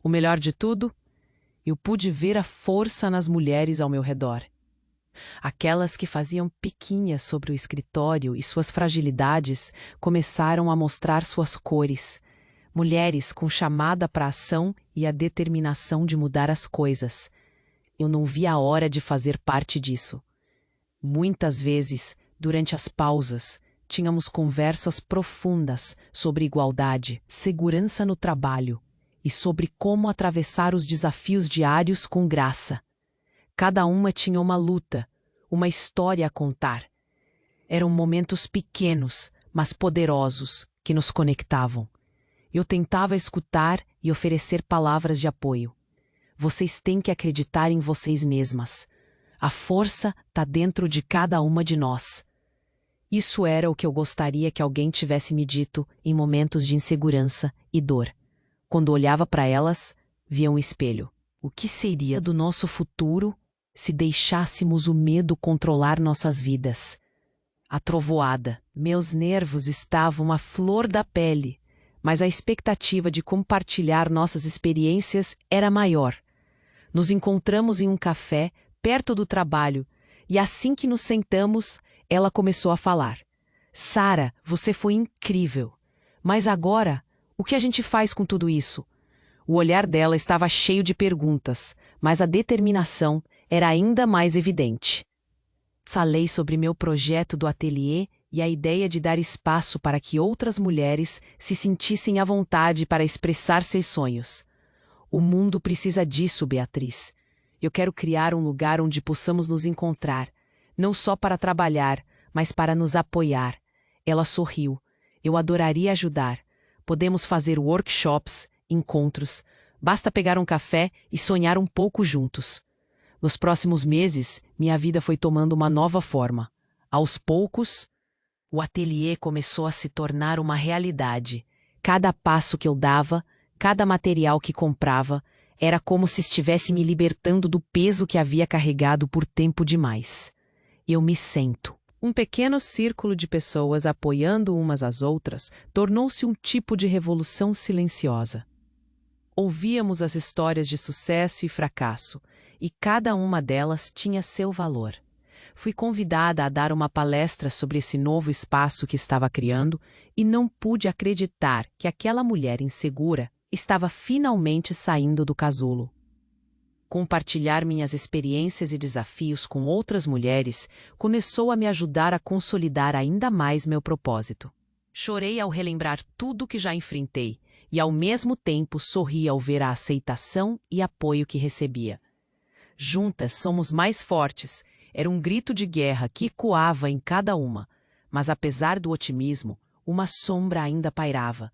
O melhor de tudo, eu pude ver a força nas mulheres ao meu redor. Aquelas que faziam piquinhas sobre o escritório e suas fragilidades começaram a mostrar suas cores. Mulheres com chamada para a ação e a determinação de mudar as coisas. Eu não via a hora de fazer parte disso. Muitas vezes, durante as pausas, tínhamos conversas profundas sobre igualdade, segurança no trabalho e sobre como atravessar os desafios diários com graça. Cada uma tinha uma luta, uma história a contar. Eram momentos pequenos, mas poderosos, que nos conectavam. Eu tentava escutar e oferecer palavras de apoio. Vocês têm que acreditar em vocês mesmas. A força está dentro de cada uma de nós. Isso era o que eu gostaria que alguém tivesse me dito em momentos de insegurança e dor. Quando olhava para elas, via um espelho. O que seria do nosso futuro se deixássemos o medo controlar nossas vidas? A trovoada. Meus nervos estavam à flor da pele, mas a expectativa de compartilhar nossas experiências era maior. Nos encontramos em um café, perto do trabalho, e assim que nos sentamos, ela começou a falar. Sara, você foi incrível. Mas agora, o que a gente faz com tudo isso? O olhar dela estava cheio de perguntas, mas a determinação era ainda mais evidente. Falei sobre meu projeto do ateliê e a ideia de dar espaço para que outras mulheres se sentissem à vontade para expressar seus sonhos. O mundo precisa disso, Beatriz. Eu quero criar um lugar onde possamos nos encontrar, não só para trabalhar, mas para nos apoiar. Ela sorriu. Eu adoraria ajudar. Podemos fazer workshops, encontros. Basta pegar um café e sonhar um pouco juntos. Nos próximos meses, minha vida foi tomando uma nova forma. Aos poucos, o ateliê começou a se tornar uma realidade. Cada passo que eu dava, cada material que comprava, era como se estivesse me libertando do peso que havia carregado por tempo demais. Eu me sento. Um pequeno círculo de pessoas apoiando umas às outras tornou-se um tipo de revolução silenciosa. Ouvíamos as histórias de sucesso e fracasso, e cada uma delas tinha seu valor. Fui convidada a dar uma palestra sobre esse novo espaço que estava criando e não pude acreditar que aquela mulher insegura estava finalmente saindo do casulo. Compartilhar minhas experiências e desafios com outras mulheres começou a me ajudar a consolidar ainda mais meu propósito. Chorei ao relembrar tudo que já enfrentei e, ao mesmo tempo, sorri ao ver a aceitação e apoio que recebia. Juntas somos mais fortes. Era um grito de guerra que ecoava em cada uma, mas apesar do otimismo, uma sombra ainda pairava.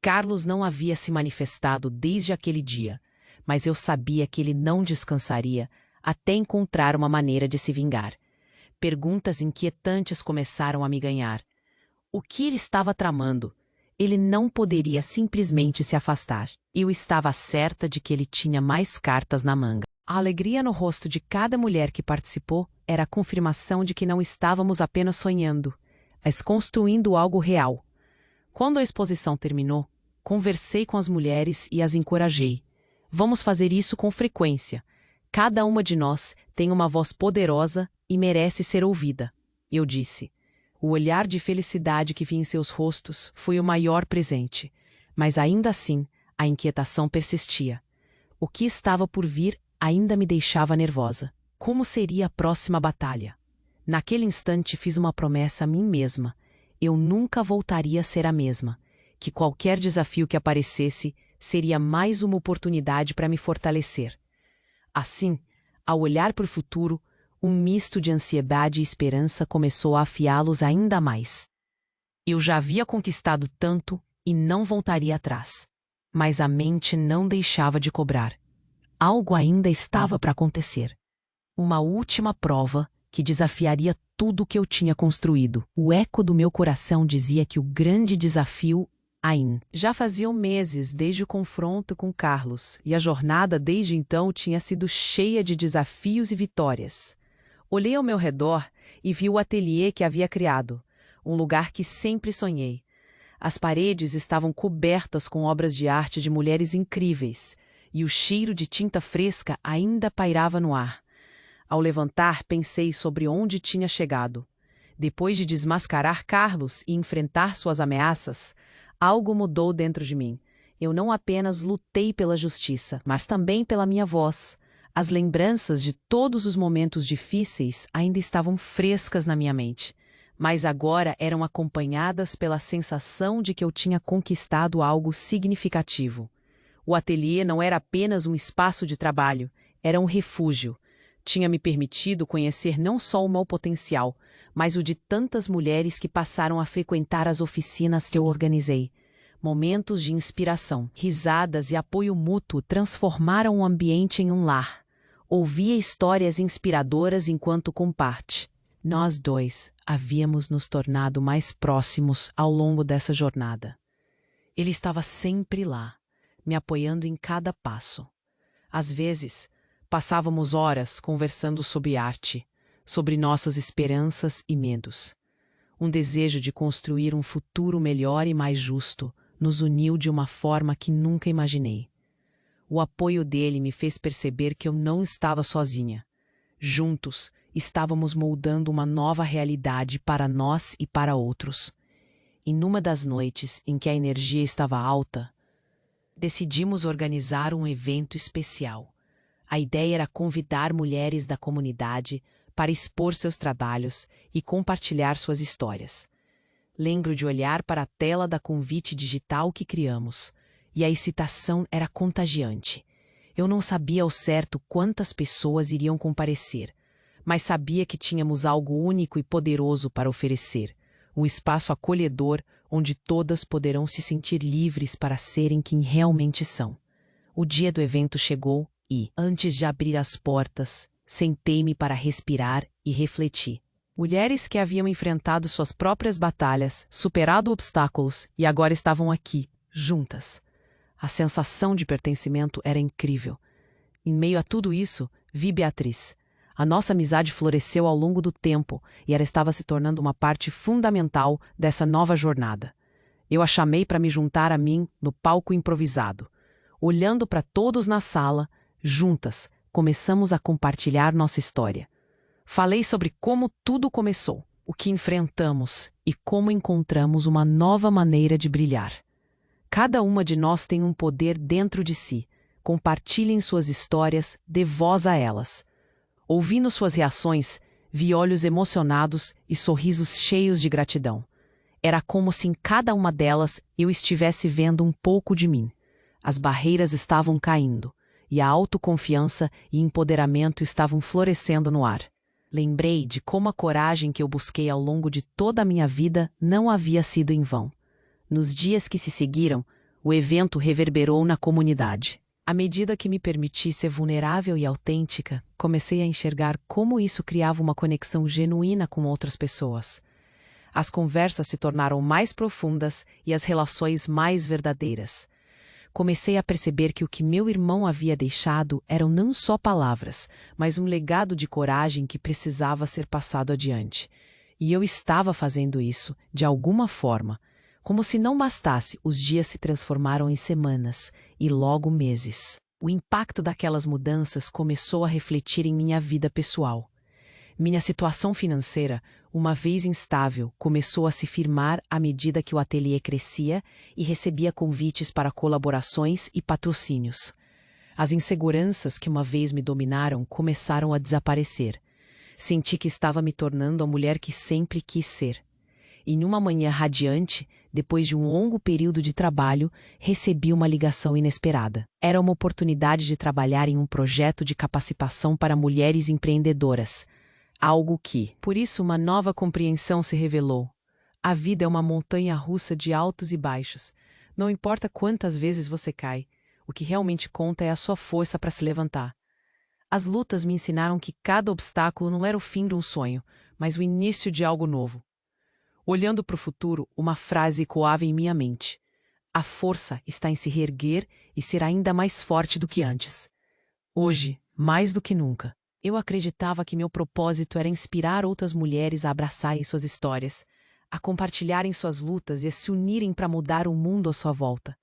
Carlos não havia se manifestado desde aquele dia, mas eu sabia que ele não descansaria até encontrar uma maneira de se vingar. Perguntas inquietantes começaram a me ganhar. O que ele estava tramando? Ele não poderia simplesmente se afastar. Eu estava certa de que ele tinha mais cartas na manga. A alegria no rosto de cada mulher que participou era a confirmação de que não estávamos apenas sonhando, mas construindo algo real. Quando a exposição terminou, conversei com as mulheres e as encorajei. Vamos fazer isso com frequência. Cada uma de nós tem uma voz poderosa e merece ser ouvida. Eu disse. O olhar de felicidade que vi em seus rostos foi o maior presente, mas ainda assim a inquietação persistia. O que estava por vir ainda me deixava nervosa. Como seria a próxima batalha? Naquele instante fiz uma promessa a mim mesma. Eu nunca voltaria a ser a mesma. Que qualquer desafio que aparecesse seria mais uma oportunidade para me fortalecer. Assim, ao olhar para o futuro, um misto de ansiedade e esperança começou a afiá-los ainda mais. Eu já havia conquistado tanto e não voltaria atrás. Mas a mente não deixava de cobrar. Algo ainda estava para acontecer. Uma última prova que desafiaria tudo o que eu tinha construído. O eco do meu coração dizia que o grande desafio ainda. Já faziam meses desde o confronto com Carlos, e a jornada desde então tinha sido cheia de desafios e vitórias. Olhei ao meu redor e vi o ateliê que havia criado, um lugar que sempre sonhei. As paredes estavam cobertas com obras de arte de mulheres incríveis, e o cheiro de tinta fresca ainda pairava no ar. Ao levantar, pensei sobre onde tinha chegado. Depois de desmascarar Carlos e enfrentar suas ameaças, algo mudou dentro de mim. Eu não apenas lutei pela justiça, mas também pela minha voz. As lembranças de todos os momentos difíceis ainda estavam frescas na minha mente, mas agora eram acompanhadas pela sensação de que eu tinha conquistado algo significativo. O ateliê não era apenas um espaço de trabalho, era um refúgio. Tinha me permitido conhecer não só o meu potencial, mas o de tantas mulheres que passaram a frequentar as oficinas que eu organizei. Momentos de inspiração, risadas e apoio mútuo transformaram o ambiente em um lar. Ouvia histórias inspiradoras enquanto comparte. Nós dois havíamos nos tornado mais próximos ao longo dessa jornada. Ele estava sempre lá, me apoiando em cada passo. Às vezes, passávamos horas conversando sobre arte, sobre nossas esperanças e medos. Um desejo de construir um futuro melhor e mais justo nos uniu de uma forma que nunca imaginei. O apoio dele me fez perceber que eu não estava sozinha. Juntos, estávamos moldando uma nova realidade para nós e para outros. E numa das noites em que a energia estava alta, decidimos organizar um evento especial. A ideia era convidar mulheres da comunidade para expor seus trabalhos e compartilhar suas histórias. Lembro de olhar para a tela da convite digital que criamos, e a excitação era contagiante. Eu não sabia ao certo quantas pessoas iriam comparecer, mas sabia que tínhamos algo único e poderoso para oferecer, um espaço acolhedor onde todas poderão se sentir livres para serem quem realmente são. O dia do evento chegou e, antes de abrir as portas, sentei-me para respirar e refletir. Mulheres que haviam enfrentado suas próprias batalhas, superado obstáculos e agora estavam aqui, juntas. A sensação de pertencimento era incrível. Em meio a tudo isso, vi Beatriz. A nossa amizade floresceu ao longo do tempo e ela estava se tornando uma parte fundamental dessa nova jornada. Eu a chamei para me juntar a mim no palco improvisado. Olhando para todos na sala, juntas, começamos a compartilhar nossa história. Falei sobre como tudo começou, o que enfrentamos e como encontramos uma nova maneira de brilhar. Cada uma de nós tem um poder dentro de si. Compartilhem suas histórias, dê voz a elas. Ouvindo suas reações, vi olhos emocionados e sorrisos cheios de gratidão. Era como se em cada uma delas eu estivesse vendo um pouco de mim. As barreiras estavam caindo, e a autoconfiança e empoderamento estavam florescendo no ar. Lembrei de como a coragem que eu busquei ao longo de toda a minha vida não havia sido em vão. Nos dias que se seguiram, o evento reverberou na comunidade. À medida que me permiti ser vulnerável e autêntica, comecei a enxergar como isso criava uma conexão genuína com outras pessoas. As conversas se tornaram mais profundas e as relações mais verdadeiras. Comecei a perceber que o que meu irmão havia deixado eram não só palavras, mas um legado de coragem que precisava ser passado adiante. E eu estava fazendo isso, de alguma forma. Como se não bastasse, os dias se transformaram em semanas e logo meses. O impacto daquelas mudanças começou a refletir em minha vida pessoal. Minha situação financeira, uma vez instável, começou a se firmar à medida que o ateliê crescia e recebia convites para colaborações e patrocínios. As inseguranças que uma vez me dominaram começaram a desaparecer. Senti que estava me tornando a mulher que sempre quis ser. E numa manhã radiante, depois de um longo período de trabalho, recebi uma ligação inesperada. Era uma oportunidade de trabalhar em um projeto de capacitação para mulheres empreendedoras. Algo que, por isso, uma nova compreensão se revelou. A vida é uma montanha-russa de altos e baixos. Não importa quantas vezes você cai, o que realmente conta é a sua força para se levantar. As lutas me ensinaram que cada obstáculo não era o fim de um sonho, mas o início de algo novo. Olhando para o futuro, uma frase ecoava em minha mente. A força está em se reerguer e ser ainda mais forte do que antes. Hoje, mais do que nunca, eu acreditava que meu propósito era inspirar outras mulheres a abraçarem suas histórias, a compartilharem suas lutas e a se unirem para mudar o mundo à sua volta.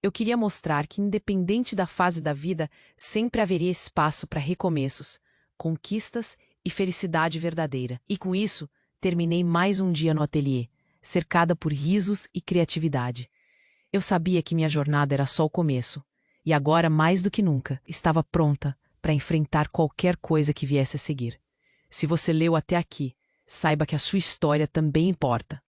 Eu queria mostrar que, independente da fase da vida, sempre haveria espaço para recomeços, conquistas e felicidade verdadeira. E com isso, terminei mais um dia no ateliê, cercada por risos e criatividade. Eu sabia que minha jornada era só o começo, e agora, mais do que nunca, estava pronta para enfrentar qualquer coisa que viesse a seguir. Se você leu até aqui, saiba que a sua história também importa.